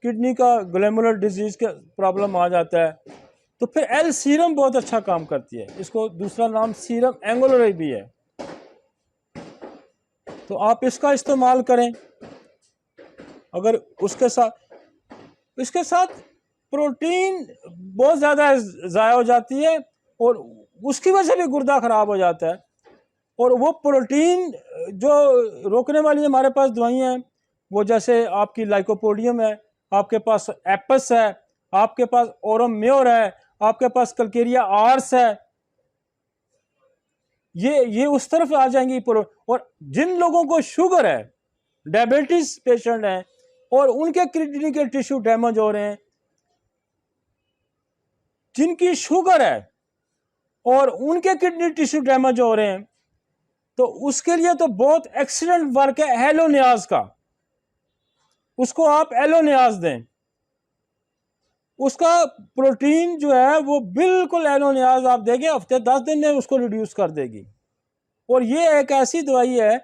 किडनी का ग्लैमुलर डिजीज का प्रॉब्लम आ जाता है तो फिर एल सीरम बहुत अच्छा काम करती है। इसको दूसरा नाम सीरम एंगुलर भी है, तो आप इसका इस्तेमाल करें। अगर इसके साथ प्रोटीन बहुत ज़्यादा ज़ाया हो जाती है और उसकी वजह से भी गुर्दा ख़राब हो जाता है। और वो प्रोटीन जो रोकने वाली हमारे पास दवाइयाँ हैं, वो जैसे आपकी लाइकोपोडियम है, आपके पास एपस है, आपके पास ओरम म्योर है, आपके पास कल्केरिया आर्स है, ये उस तरफ आ जाएंगी। और जिन लोगों को शुगर है, डायबिटीज पेशेंट हैं और उनके किडनी के टिश्यू डैमेज हो रहे हैं, जिनकी शुगर है और उनके किडनी टिश्यू डैमेज हो रहे हैं, तो उसके लिए तो बहुत एक्सीलेंट वर्क है एलोनियाज का। उसको आप एलोनियाज दें, उसका प्रोटीन जो है वो बिल्कुल एलोनियाज आप देंगे, हफ्ते 10 दिन में उसको रिड्यूस कर देगी। और ये एक ऐसी दवाई है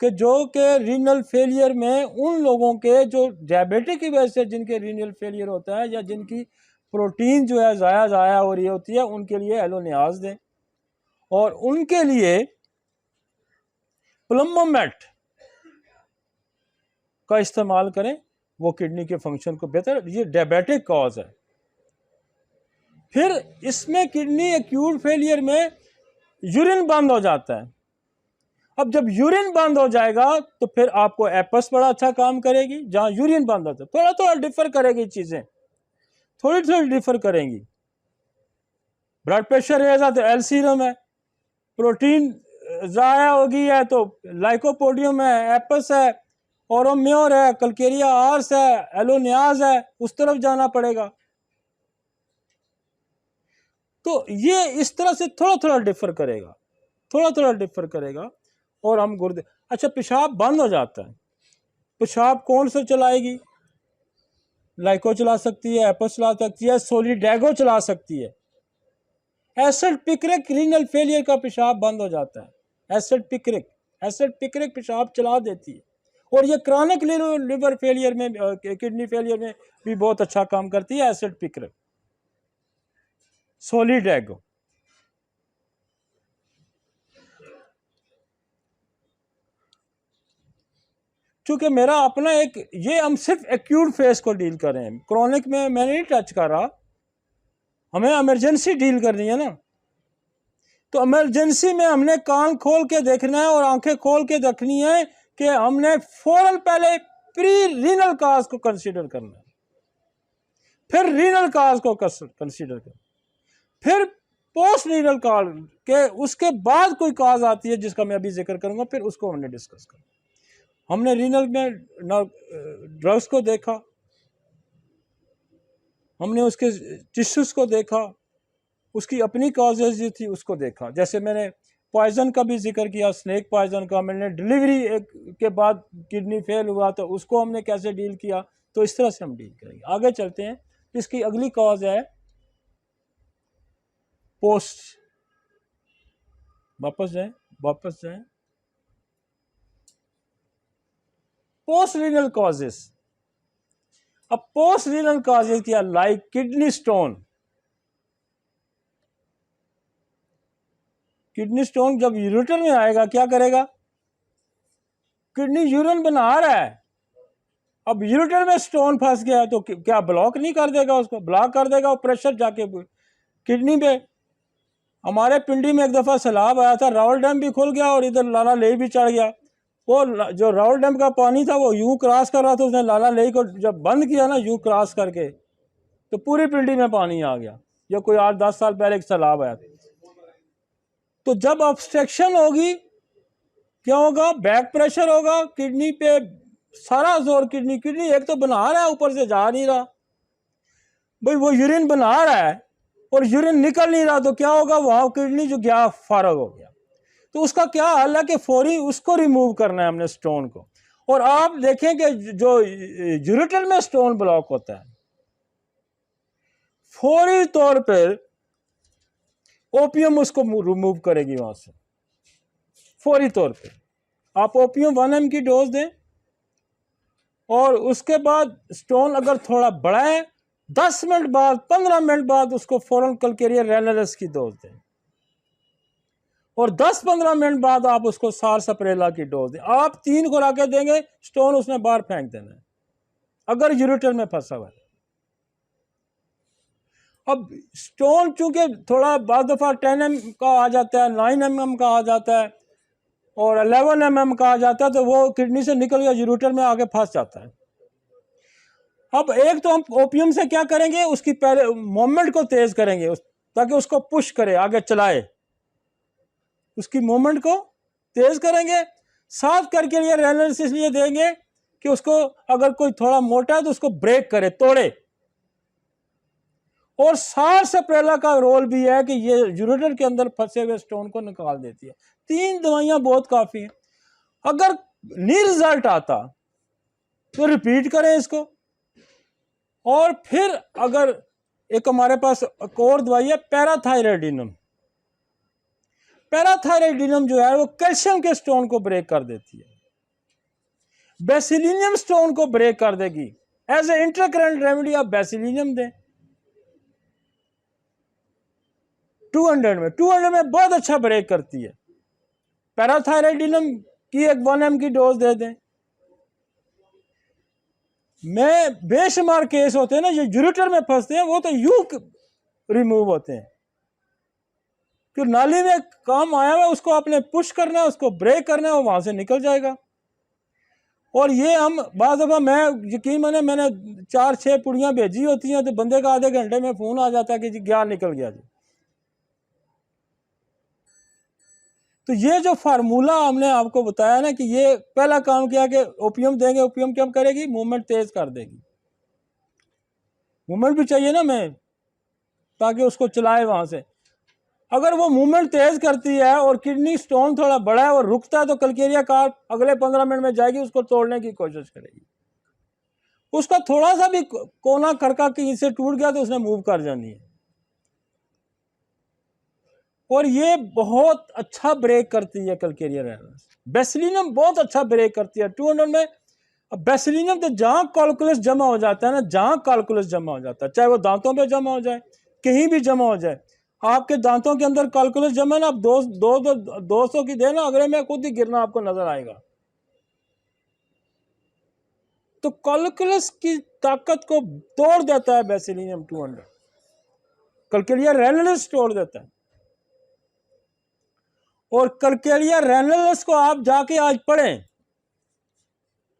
कि जो कि रीनल फेलियर में उन लोगों के जो डायबिटिक की वजह से जिनके रीनल फेलियर होता है या जिनकी प्रोटीन जो है ज़ाया हो रही होती है, उनके लिए एलोनियाज दें। और उनके लिए प्लम्बोमेट का इस्तेमाल करें, वो किडनी के फंक्शन को बेहतर, ये डायबिटिक कॉज है। फिर इसमें किडनी एक्यूट फेलियर में यूरिन बंद हो जाता है। अब जब यूरिन बंद हो जाएगा तो फिर आपको एपस बड़ा अच्छा काम करेगी। जहां यूरिन बंद होता है थोड़ा थोड़ा डिफर करेगी, चीजें थोड़ी थोड़ी डिफर करेंगी। ब्लड प्रेशर रहेगा तो एल सीरम है, प्रोटीन ज़ाया हो गई है तो लाइकोपोडियम है, एपस है, ओरोम्योर है, कलकेरिया आर्स है, एलोनियाज है, उस तरफ जाना पड़ेगा। तो ये इस तरह से थोड़ा थोड़ा डिफर करेगा, थोड़ा थोड़ा डिफर करेगा। और हम गुर्दे, अच्छा पेशाब बंद हो जाता है, पेशाब कौन सा चलाएगी? लाइको चला सकती है, एपस चला सकती है, सोलिडैगो चला सकती है। एसिड पिक्रिक रीनल फेलियर का पेशाब बंद हो जाता है। एसिड पिक्रिक पेशाब चला देती है। और ये क्रॉनिक लिवर फेलियर में, किडनी फेलियर में भी बहुत अच्छा काम करती है एसिड पिक्रिक, सोलिडैगो। चूंकि मेरा अपना एक, ये हम सिर्फ एक्यूट फेस को डील कर रहे हैं, क्रॉनिक में मैंने नहीं टच कर रहा, हमें इमरजेंसी डील करनी है ना। तो इमरजेंसी में हमने कान खोल के देखना है और आंखें खोल के देखनी है कि हमने फौरन पहले प्री रीनल काज को कंसीडर करना है, फिर रीनल काज को कंसीडर करना, फिर पोस्ट रीनल काज के उसके बाद कोई काज आती है जिसका मैं अभी जिक्र करूंगा, फिर उसको हमने डिस्कस करना। हमने रीनल में ड्रग्स को देखा, हमने उसके टिश्यूज को देखा, उसकी अपनी कॉजेज जो थी उसको देखा। जैसे मैंने पॉइजन का भी जिक्र किया, स्नेक पॉइजन का, मैंने डिलीवरी के बाद किडनी फेल हुआ तो उसको हमने कैसे डील किया। तो इस तरह से हम डील करेंगे। आगे चलते हैं। इसकी अगली कॉज है पोस्ट, वापस जाएं पोस्ट रीनल कॉजेस। अब पोस्ट रीनल कॉजेज क्या, like kidney stone. Kidney stone जब यूरेटर में आएगा क्या करेगा? किडनी यूरिन बना रहा है, अब यूरेटर में स्टोन फंस गया तो क्या ब्लॉक नहीं कर देगा? उसको ब्लॉक कर देगा, प्रेशर जाके किडनी पे। हमारे पिंडी में एक दफा सैलाब आया था, रावल डैम भी खुल गया और इधर लाला लेई भी चढ़ गया। वो जो रावल डैम का पानी था वो यूं क्रॉस कर रहा था, उसने लाला लेई को जब बंद किया ना यूं क्रॉस करके, तो पूरी पिंडी में पानी आ गया। ये कोई 8-10 साल पहले एक सैलाब आया था। तो जब ऑब्स्ट्रक्शन होगी क्या होगा? बैक प्रेशर होगा, किडनी पे सारा जोर किडनी एक तो बना रहा है, ऊपर से जा नहीं रहा भाई, वो यूरिन बना रहा है और यूरिन निकल नहीं रहा, तो क्या होगा? वहां किडनी जो गया फारग हो गया। तो उसका क्या हल है कि फौरी उसको रिमूव करना है हमने, स्टोन को। और आप देखें कि जो यूरेटर में स्टोन ब्लॉक होता है, फौरी तौर पर ओपियम उसको रिमूव करेगी वहां से, फौरी तौर पे। आप ओपियम 1 mg की डोज दें और उसके बाद स्टोन अगर थोड़ा बड़ा है 10 मिनट बाद 15 मिनट बाद उसको फौरन कलकेरिया रेनरस की डोज दें और 10-15 मिनट बाद आप उसको सार सप्रेला की डोज दें। आप 3 खुराकें देंगे, स्टोन उसने बाहर फेंक देना है अगर यूरेटर में फंसा हुआ है। अब स्टोन चूंकि थोड़ा बाद दफा 10 mm का आ जाता है, 9 mm का आ जाता है और 11 mm का आ जाता है, तो वो किडनी से निकल गया यूरेटर में आके फंस जाता है। अब एक तो हम ओपियम से क्या करेंगे, उसकी पहले मोमेंट को तेज करेंगे ताकि उसको पुश करे, आगे चलाए, उसकी मूवमेंट को तेज करेंगे। साथ करके लिए रेनल्स इसलिए देंगे कि उसको अगर कोई थोड़ा मोटा है तो उसको ब्रेक करे, तोड़े। और सार सेप्रेला का रोल भी है कि ये यूरेटर के अंदर फंसे हुए स्टोन को निकाल देती है। 3 दवाइयां बहुत काफी हैं। अगर नहीं रिजल्ट आता तो रिपीट करें इसको। और फिर अगर एक हमारे पास एक और दवाई है पैराथायराइडिनम। पैराथायराइडिनम जो है वो कैल्शियम के स्टोन को ब्रेक कर देती है, बेसिलिनियम स्टोन को ब्रेक कर देगी। एज ए इंटरकरेंट रेमेडी आप बेसिलिनियम दें 200 में बहुत अच्छा ब्रेक करती है। पैराथायराइडिनम की एक 1 mg की डोज दे दें। में बेशुमार केस होते हैं ना, ये यूरेटर में फंसते हैं, वो तो यूं रिमूव होते हैं कि नाली में काम आया हुआ उसको आपने पुश करना है, उसको ब्रेक करना है, वो वहां से निकल जाएगा। और ये हम बाद दफा, मैं यकीन माने मैंने 4-6 पुड़ियां भेजी होती हैं तो बंदे का आधे घंटे में फोन आ जाता है कि जी क्या निकल गया जी। तो ये जो फार्मूला हमने आपको बताया ना कि ये पहला काम किया कि ओपियम देंगे, ओपियम क्या करेगी, मूवमेंट तेज कर देगी। मूवमेंट भी चाहिए ना मैं, ताकि उसको चलाए वहां से। अगर वो मूवमेंट तेज करती है और किडनी स्टोन थोड़ा बड़ा है और रुकता है तो कलकेरिया कार्प अगले 15 मिनट में जाएगी, उसको तोड़ने की कोशिश करेगी। उसका थोड़ा सा भी कोना खरका कहीं से टूट गया तो उसने मूव कर जानी है। और ये बहुत अच्छा ब्रेक करती है कलकेरिया रैनस। बेसिलिनम बहुत अच्छा ब्रेक करती है 200 में। बेसिलिनम तो जहां कैलकुलस जमा हो जाता है ना, जहां कैलकुलस जमा हो जाता है, चाहे वो दांतों पे जमा हो जाए, कहीं भी जमा हो जाए, आपके दांतों के अंदर कैलकुलस जमा ना, आप 200 की देना, अगले में खुद ही गिरना आपको नजर आएगा। तो कैलकुलस की ताकत को तोड़ देता है बेसिलिनम 200, कलकेरिया रैनस तोड़ देता है। और कलकेरिया रैनस को आप जाके आज पढ़ें,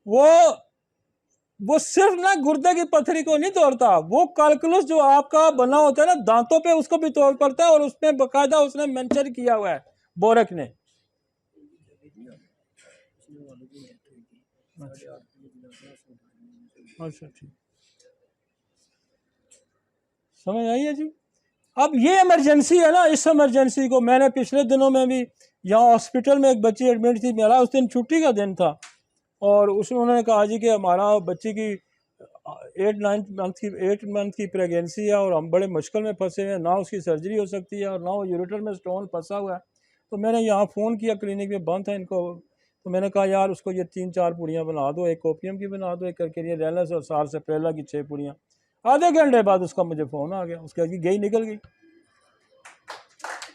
वो सिर्फ ना गुर्दे की पथरी को नहीं तोड़ता, वो कैलकुलस जो आपका बना होता है ना दांतों पे, उसको भी तोड़ पड़ता है। और उसमें बकायदा उसने मेंशन किया हुआ है बोरक ने। अच्छा ठीक, समझ आई है जी। अब ये इमरजेंसी है ना, इस इमरजेंसी को मैंने पिछले दिनों में भी यहाँ हॉस्पिटल में एक बच्ची एडमिट थी, मेरा उस दिन छुट्टी का दिन था, और उसमें उन्होंने कहा जी कि हमारा बच्ची की 8 मंथ की प्रेगनेंसी है और हम बड़े मुश्किल में फंसे हैं, ना उसकी सर्जरी हो सकती है और ना वो यूरेटर में स्टोन फंसा हुआ है। तो मैंने यहाँ फ़ोन किया, क्लिनिक में बंद था इनको, तो मैंने कहा यार उसको ये 3-4 पुड़ियाँ बना दो, एक ओपियम की बना दो, एक करके रैनस और सार सेप्रेला की 6 पुड़ियाँ। आधे घंटे बाद उसका मुझे फ़ोन आ गया, उसके गई निकल गई।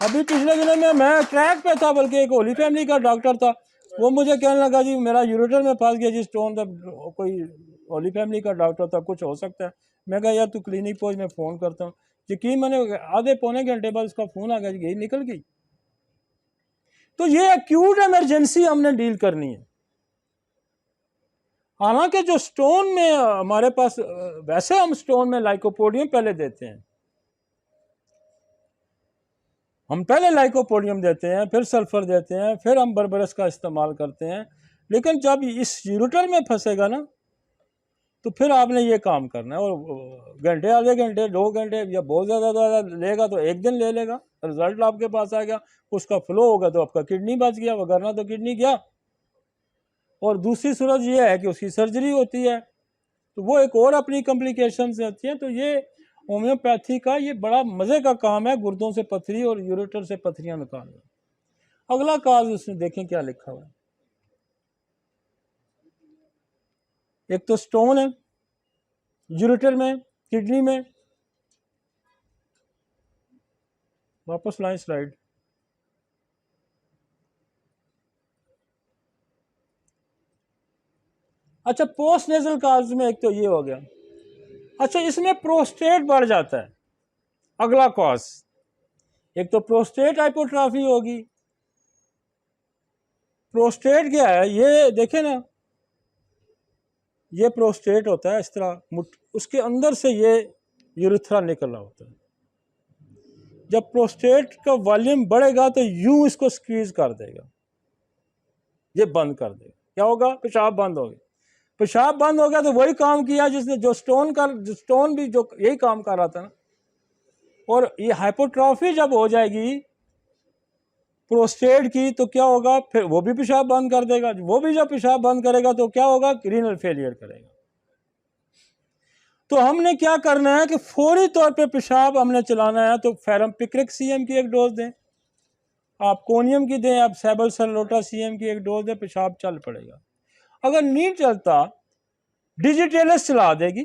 अभी पिछले दिनों में मैं ट्रैक पे था, बल्कि एक होली फैमिली का डॉक्टर था, वो मुझे कहने लगा जी मेरा यूरेटर में फंस गया जी स्टोन, तो कोई होली फैमिली का डॉक्टर था, कुछ हो सकता है। मैं कहा यार तू क्लिनिक पहुंच, मैं फ़ोन करता हूँ। यकीन मैंने आधे पौने घंटे बाद उसका फ़ोन आ गया जी, गई निकल गई। तो ये एक्यूट इमरजेंसी हमने डील करनी है। हालांकि जो स्टोन में हमारे पास, वैसे हम स्टोन में लाइकोपोडियम पहले देते हैं, हम पहले लाइकोपोडियम देते हैं, फिर सल्फर देते हैं, फिर हम बर्बरस का इस्तेमाल करते हैं। लेकिन जब इस यूरेटर में फंसेगा ना, तो फिर आपने ये काम करना है। और घंटे, आधे घंटे, 2 घंटे या बहुत ज़्यादा लेगा तो 1 दिन ले लेगा, रिजल्ट आपके पास आ गया, उसका फ्लो होगा तो आपका किडनी बच गया, वगरना तो किडनी गया। और दूसरी सूरत ये है कि उसकी सर्जरी होती है, तो वो एक और अपनी कॉम्प्लिकेशंस होती हैं। तो ये होम्योपैथी का ये बड़ा मज़े का काम है, गुर्दों से पथरी और यूरेटर से पथरियां निकालना। अगला काज उसमें देखें क्या लिखा हुआ है। एक तो स्टोन है यूरेटर में, किडनी में। वापस लाएं स्लाइड। अच्छा, पोस्ट नेजल काज में एक तो ये हो गया। अच्छा, इसमें प्रोस्टेट बढ़ जाता है, अगला कॉज। एक तो प्रोस्टेट हाइपोट्राफी होगी। प्रोस्टेट क्या है, ये देखें ना, ये प्रोस्टेट होता है इस तरह, उसके अंदर से ये यूरेथ्रा निकल रहा होता है। जब प्रोस्टेट का वॉल्यूम बढ़ेगा तो यूं इसको स्क्वीज कर देगा, ये बंद कर देगा, क्या होगा, पेशाब बंद होगा। पेशाब बंद हो गया तो वही काम किया जिसने जो स्टोन भी जो यही काम कर रहा था ना। और ये हाइपोट्रॉफी जब हो जाएगी प्रोस्टेट की तो क्या होगा, फिर वो भी पेशाब बंद कर देगा, वो भी जब पेशाब बंद करेगा तो क्या होगा, रीनल फेलियर करेगा। तो हमने क्या करना है कि फौरी तौर पे पेशाब हमने चलाना है, तो फेरम पिक्रिक सीएम की एक डोज दें, आप कोनियम की दें, आप सेबल सलोटा सीएम की एक डोज दें, पेशाब चल पड़ेगा। अगर नहीं चलता डिजिटेलस चला देगी,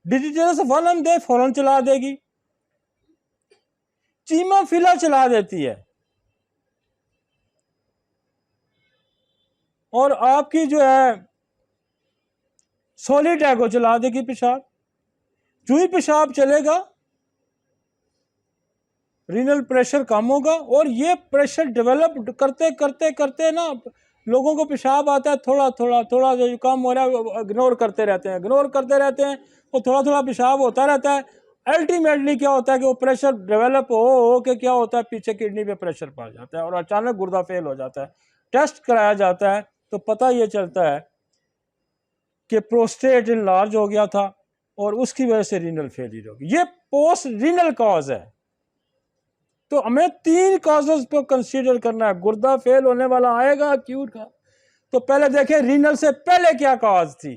डिजिटेलस 1 हम दे फौरन चला देगी, चीमाफिला चला देती है, और आपकी जो है सोलिटैगो चला देगी पेशाब। जो ही पेशाब चलेगा रीनल प्रेशर कम होगा, और ये प्रेशर डेवलप करते करते करते ना लोगों को पेशाब आता है थोड़ा थोड़ा थोड़ा, जो कम हो रहा है इग्नोर करते रहते हैं, वो थोड़ा थोड़ा पेशाब होता रहता है। अल्टीमेटली क्या होता है कि वो प्रेशर डेवलप हो के क्या होता है, पीछे किडनी पे प्रेशर पड़ जाता है और अचानक गुर्दा फेल हो जाता है। टेस्ट कराया जाता है तो पता ये चलता है कि प्रोस्टेट इनलार्ज हो गया था और उसकी वजह से रीनल फेलियर होगी। ये पोस्ट रीनल कॉज है। तो हमें 3 कॉजेस को कंसीडर करना है। गुर्दा फेल होने वाला आएगा एक्यूट का, तो पहले देखें रीनल से पहले क्या कॉज थी।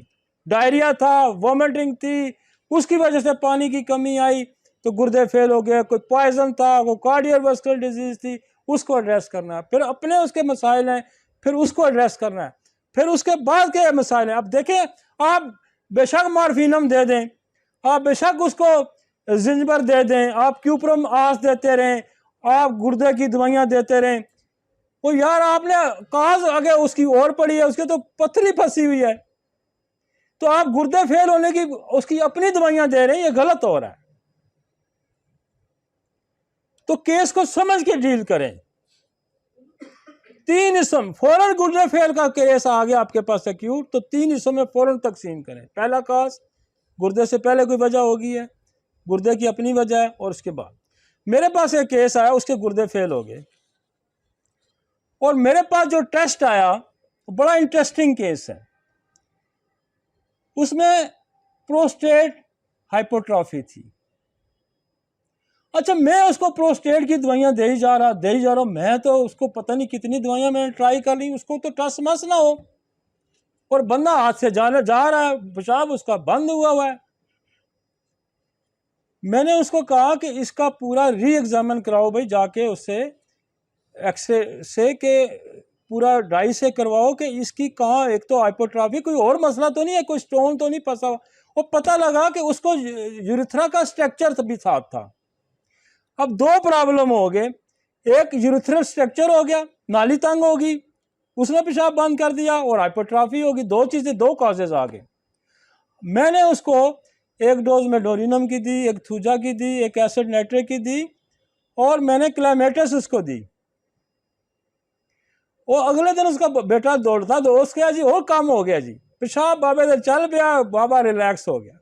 डायरिया था, वॉमिटिंग थी, उसकी वजह से पानी की कमी आई तो गुर्दे फेल हो गए। कोई पॉइजन था, कोई कार्डियोवास्कुलर डिजीज थी, उसको एड्रेस करना है। फिर अपने उसके मसाइल हैं, फिर उसको एड्रेस करना है। फिर उसके बाद के मसाइल हैं। अब देखें, आप बेशक मॉर्फिनम दे दें, आप बेशक उसको जिंजबर दे दें, आप क्यूप्रम आस देते रहें, आप गुर्दे की दवाइयां देते रहें, वो यार आपने काज आगे उसकी और पड़ी है, उसके तो पथरी फंसी हुई है, तो आप गुर्दे फेल होने की उसकी अपनी दवाइयां दे रहे हैं, ये गलत हो रहा है। तो केस को समझ के डील करें। 3 हिस्सों फौरन गुर्दे फेल का केस आ गया आपके पास एक्यूट, तो 3 हिस्सों में फौरन तकसीम करें। पहला काज गुर्दे से पहले कोई वजह होगी है, गुर्दे की अपनी वजह है, और उसके बाद मेरे पास एक केस आया, उसके गुर्दे फेल हो गए, और मेरे पास जो टेस्ट आया बड़ा इंटरेस्टिंग केस है। उसमें प्रोस्टेट हाइपोट्रॉफी थी। अच्छा, मैं उसको प्रोस्टेट की दवाइयां दे ही जा रहा हूं, मैं तो उसको पता नहीं कितनी दवाइयां मैंने ट्राई कर ली, उसको तो टस मस ना हो, और बंदा हाथ से जा रहा है, पेशाब उसका बंद हुआ है। मैंने उसको कहा कि इसका पूरा री एग्जामिन कराओ भाई, जाके उससे एक्सरे से के पूरा डाई से करवाओ कि इसकी कहाँ, एक तो हाइपोट्रॉफी, कोई और मसला तो नहीं है, कोई स्टोन तो नहीं फंसा हुआ। और पता लगा कि उसको यूरिथ्रा का स्ट्रक्चर भी साथ था। अब 2 प्रॉब्लम हो गए, एक यूरिथ्रल स्ट्रक्चर हो गया, नाली तंग होगी, उसने पेशाब बंद कर दिया, और हाइपोट्रॉफी होगी। 2 चीजें, 2 कॉजेज आ गए। मैंने उसको एक डोज में डोरिनम की दी, एक थूजा की दी, एक एसिड नाइट्रेट की दी, और मैंने क्लामेटस उसको दी। वो अगले दिन उसका बेटा दौड़ता तो उसके जी और काम हो गया जी, पेशाब बाबे से चल गया, बाबा रिलैक्स हो गया।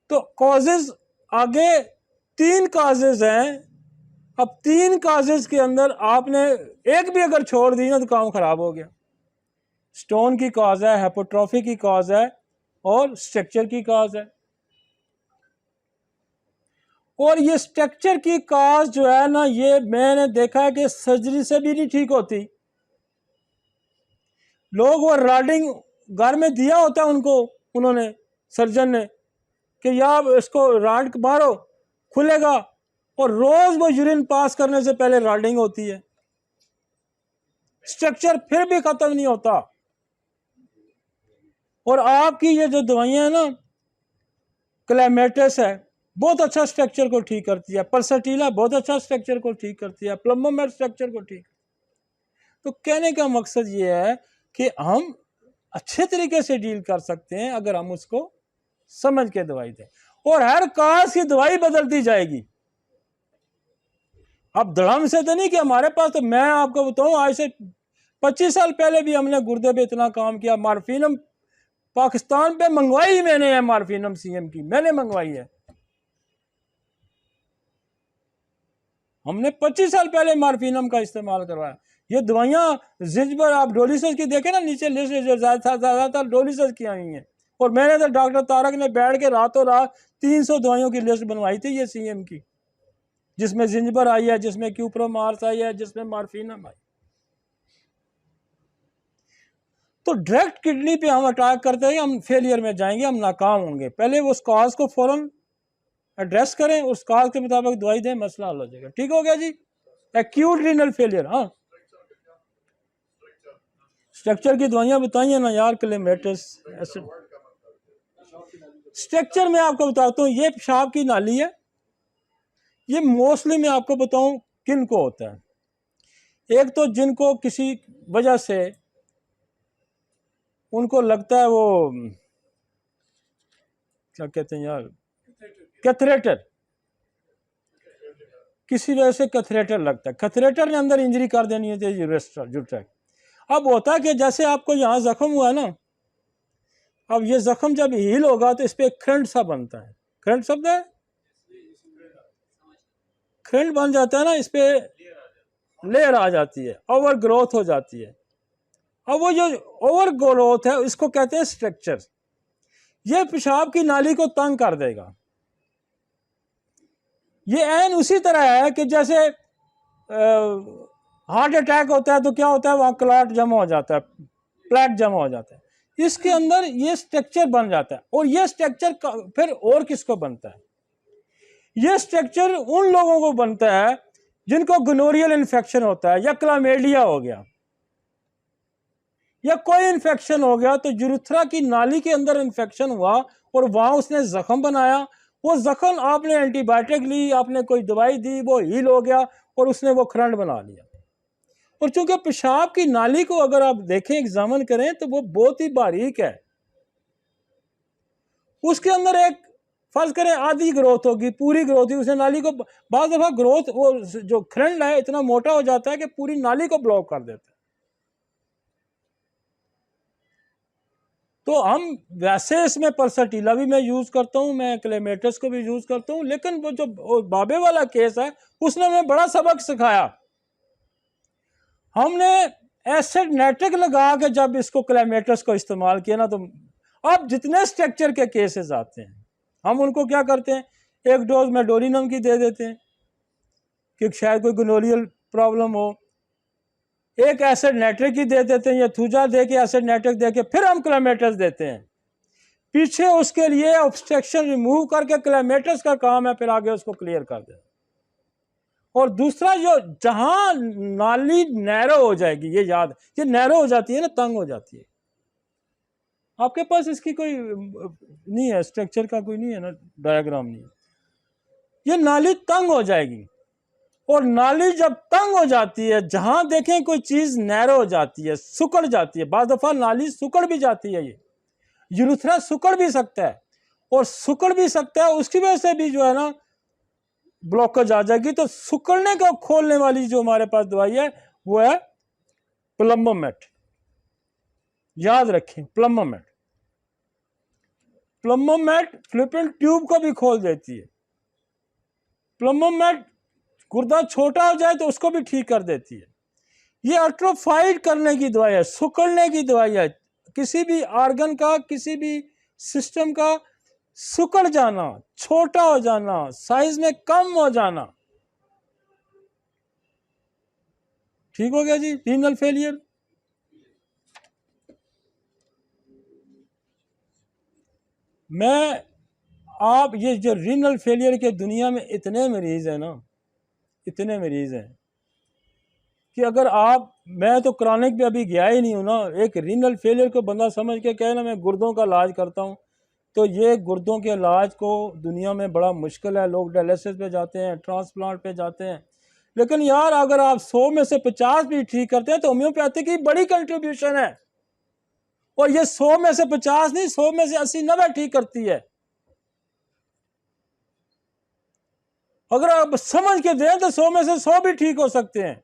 तो कॉजेज आगे 3 कॉजेज हैं। अब 3 कॉजेज के अंदर आपने एक भी अगर छोड़ दी ना तो काम खराब हो गया। स्टोन की कॉज है, हाइपोट्रॉफी की कॉज है, और स्ट्रक्चर की कॉज है। और ये स्ट्रक्चर की कॉज जो है ना, ये मैंने देखा है कि सर्जरी से भी नहीं ठीक होती। लोग वो राडिंग घर में दिया होता है उनको, उन्होंने सर्जन ने, कि यार इसको राड मारो खुलेगा, और रोज वो यूरिन पास करने से पहले राडिंग होती है, स्ट्रक्चर फिर भी खत्म नहीं होता। और आपकी ये जो दवाइयां है ना, क्लैमेटस है बहुत अच्छा स्ट्रक्चर को ठीक करती है, परसेटिला बहुत अच्छा स्ट्रक्चर को ठीक करती है, प्लम्बोमेट स्ट्रक्चर को ठीक। तो कहने का मकसद ये है कि हम अच्छे तरीके से डील कर सकते हैं अगर हम उसको समझ के दवाई दें, और हर काज की दवाई बदलती जाएगी। अब धड़म से तो नहीं कि हमारे पास, तो मैं आपको बताऊं आज से 25 साल पहले भी हमने गुर्दे पे इतना काम किया। मॉर्फिनम पाकिस्तान पे मंगवाई मैंने है, मॉर्फिनम सीएम की मैंने मंगवाई है। हमने 25 साल पहले मॉर्फिनम का इस्तेमाल करवाया। ये दवाइयाँ जिंजबर, आप डोलिसस की देखें ना नीचे लिस्ट जो ज़्यादातर डोलिसस की आई हैं। और मैंने तो डॉक्टर तारक ने बैठ के रातों रात 300 दवाइयों की लिस्ट बनवाई थी ये सीएम की, जिसमें जिंजबर आई है, जिसमें क्यूप्रोमार्स आई है, जिसमें मॉर्फिनम आई। तो डायरेक्ट किडनी पे हम अटैक करते हैं, हम फेलियर में जाएंगे, हम नाकाम होंगे। पहले उस काज को फौरन एड्रेस करें, उस काज के मुताबिक दवाई दें, मसला हल हो जाएगा। ठीक हो गया जी। एक्यूट रीनल फेलियर, हाँ स्ट्रक्चर की दवाइयां बताइए ना यार, क्लेमेटिस एसिड। स्ट्रक्चर में आपको बताता हूँ, ये पेशाब की नाली है, ये मोस्टली मैं आपको बताऊं किन को होता है। एक तो जिनको किसी वजह से उनको लगता है वो क्या कहते हैं यार, कैथरेटर, किसी वजह से कैथरेटर लगता है, कैथरेटर ने अंदर इंजरी कर देनी होती है यूरेट्रैक्ट। अब होता है कि जैसे आपको यहाँ जख्म हुआ ना, अब ये जख्म जब हील होगा तो इस पर खंड सा बनता है, खंड शब्द है, खंड बन जाता है ना, इस पे लेयर आ जाती है, ओवर ग्रोथ हो जाती है। अब वो जो ओवर ग्रोथ है इसको कहते हैं स्ट्रक्चर। ये पेशाब की नाली को तंग कर देगा। ये एन उसी तरह है कि जैसे हार्ट अटैक होता है तो क्या होता है, वहां क्लॉट जमा हो जाता है, प्लेट जमा हो जाता है, इसके अंदर ये स्ट्रक्चर बन जाता है। और ये स्ट्रक्चर फिर और किसको बनता है, ये स्ट्रक्चर उन लोगों को बनता है जिनको गोनोरियल इन्फेक्शन होता है, या क्लामेडिया हो गया, या कोई इन्फेक्शन हो गया। तो यूरेथ्रा की नाली के अंदर इन्फेक्शन हुआ और वहां उसने जख्म बनाया, वो जख्म आपने एंटीबायोटिक ली, आपने कोई दवाई दी, वो हील हो गया और उसने वो खरंड बना लिया। और चूंकि पेशाब की नाली को अगर आप देखें, एग्जामिन करें, तो वो बहुत ही बारीक है। उसके अंदर एक फर्ज करें आधी ग्रोथ होगी, पूरी ग्रोथ होगी, उसने नाली को बाज़ दफा ग्रोथ, वो जो खरंड है इतना मोटा हो जाता है कि पूरी नाली को ब्लॉक कर देता है। तो हम वैसे इसमें पल्सटीला भी मैं यूज करता हूं, मैं क्लेमेटस को भी यूज करता हूं, लेकिन वो जो बाबे वाला केस है उसने हमें बड़ा सबक सिखाया। हमने एसिड नाइट्रिक लगा के जब इसको क्लेमेटस को इस्तेमाल किया ना, तो अब जितने स्ट्रक्चर के केसेस आते हैं हम उनको क्या करते हैं, एक डोज मेडोनियम की दे देते हैं कि शायद कोई गोनोरियल प्रॉब्लम हो, एक एसिड नाइट्रिक की दे देते हैं, या थूजा दे के एसिड नाइट्रिक दे के फिर हम क्लेमेटस देते हैं। पीछे उसके लिए ऑब्स्ट्रक्शन रिमूव करके क्लेमेटस का काम है, फिर आगे उसको क्लियर कर दें। और दूसरा, जो जहां नाली नैरो हो जाएगी, ये याद, ये नैरो हो जाती है ना, तंग हो जाती है, आपके पास इसकी कोई नहीं है, स्ट्रक्चर का कोई नहीं है ना, डायग्राम नहीं है, ये नाली तंग हो जाएगी। और नाली जब तंग हो जाती है, जहां देखें कोई चीज नैरो हो जाती है, सुकड़ जाती है, बाज़ दफा नाली सुकड़ भी जाती है, ये यूरेथ्रा सुकड़ भी सकता है, और सुकड़ भी सकता है, उसकी वजह से भी जो है ना ब्लॉकेज आ जाएगी। तो सुकड़ने को खोलने वाली जो हमारे पास दवाई है वो है प्लम्बोमेट, याद रखें प्लम्बोमेट। प्लम्बोमेट फ्लिपिन ट्यूब को भी खोल देती है। प्लम्बोमेट गुर्दा छोटा हो जाए तो उसको भी ठीक कर देती है। ये अट्रोफाइड करने की दवाई है, सुकड़ने की दवाई है। किसी भी आर्गन का, किसी भी सिस्टम का सुकड़ जाना, छोटा हो जाना, साइज में कम हो जाना, ठीक हो गया जी। रीनल फेलियर, मैं आप ये जो रीनल फेलियर के दुनिया में इतने मरीज हैं ना, इतने मरीज हैं कि अगर आप, मैं तो क्रॉनिक पे अभी गया ही नहीं हूं ना, एक रीनल फेलियर को बंदा समझ के कहे ना मैं गुर्दों का इलाज करता हूं, तो ये गुर्दों के इलाज को दुनिया में बड़ा मुश्किल है। लोग डायलिसिस पे जाते हैं, ट्रांसप्लांट पे जाते हैं, लेकिन यार अगर आप 100 में से 50 भी ठीक करते हैं तो होम्योपैथी की बड़ी कंट्रीब्यूशन है। और ये 100 में से 50 नहीं, 100 में से 80-90 ठीक करती है। अगर आप समझ के दें तो 100 में से 100 भी ठीक हो सकते हैं,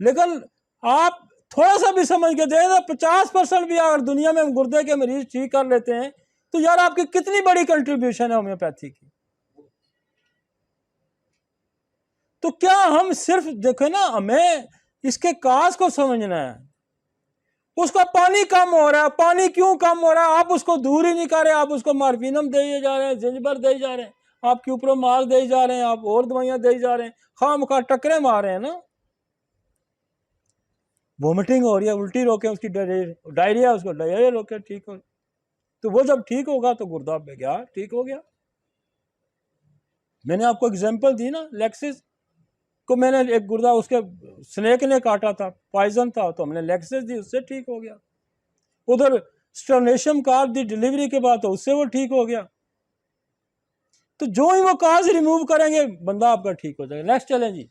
लेकिन आप थोड़ा सा भी समझ के दें तो 50% भी अगर दुनिया में गुर्दे के मरीज ठीक कर लेते हैं तो यार आपकी कितनी बड़ी कंट्रीब्यूशन है होम्योपैथी की। तो क्या हम सिर्फ देखो ना, हमें इसके काज को समझना है। उसका पानी कम हो रहा है, पानी क्यों कम हो रहा है? आप उसको दूर ही नहीं कर रहे, आप उसको मार्फिनम दे जा रहे हैं, जिंजबर दे जा रहे हैं, आप क्यूप्रोमाल दे जा रहे हैं, आप और दवाइयां दे जा रहे हैं, खामखा टकरे मार रहे हैं ना। वोमिटिंग हो रही है, उल्टी रोके उसकी, डायरिया उसको डायरिया रोके ठीक हो, तो वो जब ठीक होगा तो गुर्दा पे गया ठीक हो गया। मैंने आपको एग्जांपल दी ना, लेक्सिस को मैंने एक गुर्दा उसके स्नेक ने काटा था, पॉइजन था, तो हमने लेक्सिस दी, उससे ठीक हो गया। उधर स्टर्नेशियम कार्ब दी डिलीवरी के बाद, तो उससे वो ठीक हो गया। तो जो ही वो काज रिमूव करेंगे बंदा आपका ठीक हो जाएगा। नेक्स्ट चलें जी।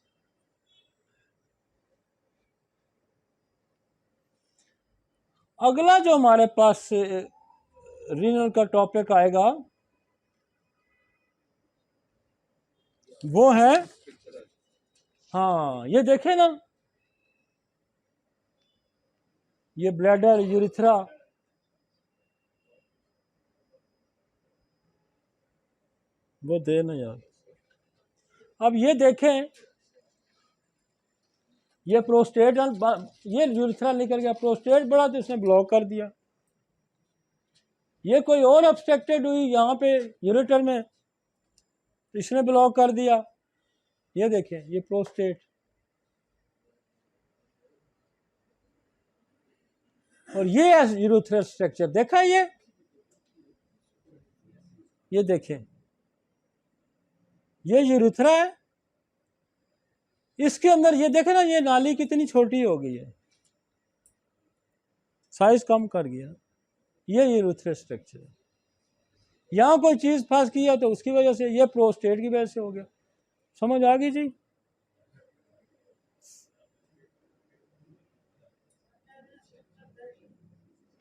अगला जो हमारे पास रीनल का टॉपिक आएगा वो है, हाँ ये देखें ना, ये ब्लैडर, यूरिथ्रा, वो दे ना यार। अब ये देखें, ये प्रोस्टेट, ये यूरिथ्रा निकल गया, प्रोस्टेट बढ़ा तो इसने ब्लॉक कर दिया। ये कोई और ऑब्स्ट्रक्टेड हुई यहाँ पे यूरेटर में, इसने ब्लॉक कर दिया। ये देखें, ये प्रोस्टेट, और ये यूरेथ्रल स्ट्रक्चर देखा ये देखें, ये यूरेथ्रा है, इसके अंदर ये देखें ना, ये नाली कितनी छोटी हो गई है, साइज कम कर गया। ये यूरेथ्रल स्ट्रक्चर है। यहाँ कोई चीज फंस गया तो उसकी वजह से, ये प्रोस्टेट की वजह से हो गया। समझ आ गई जी?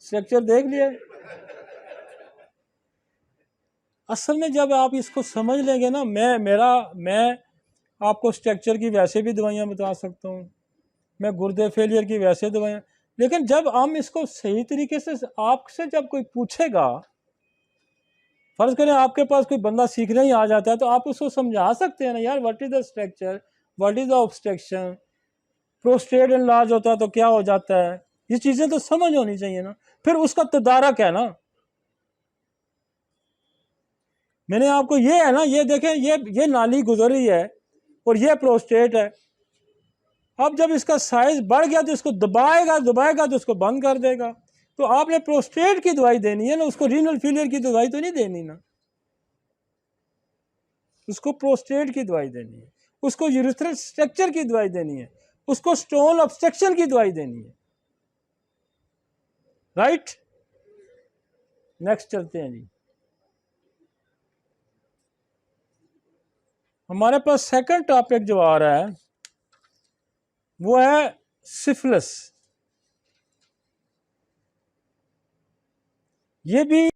स्ट्रक्चर देख लिया। असल में जब आप इसको समझ लेंगे ना, मैं आपको स्ट्रक्चर की वैसे भी दवाइयाँ बता सकता हूँ, मैं गुर्दे फेलियर की वैसे दवाइयाँ, लेकिन जब हम इसको सही तरीके से आपसे जब कोई पूछेगा, फर्ज करें आपके पास कोई बंदा सीखने ही आ जाता है, तो आप उसको समझा सकते हैं ना यार, what is the structure, what is the obstruction, prostate enlarge होता है तो क्या हो जाता है, ये चीजें तो समझ होनी चाहिए ना। फिर उसका तदारक है ना। मैंने आपको, ये है ना, ये देखें, ये नाली गुजर रही है और ये प्रोस्टेट है। अब जब इसका साइज बढ़ गया तो इसको दबाएगा दबाएगा तो इसको बंद कर देगा। तो आपने प्रोस्टेट की दवाई देनी है ना, उसको रीनल फेलियर की दवाई तो नहीं देनी ना, उसको प्रोस्टेट की दवाई देनी है, उसको यूरेथ्रल स्ट्रक्चर की दवाई देनी है, उसको स्टोन ऑब्स्ट्रक्शन की दवाई देनी है। राइट, नेक्स्ट चलते हैं जी। हमारे पास सेकंड टॉपिक जो आ रहा है वो है सिफिलिस। ये भी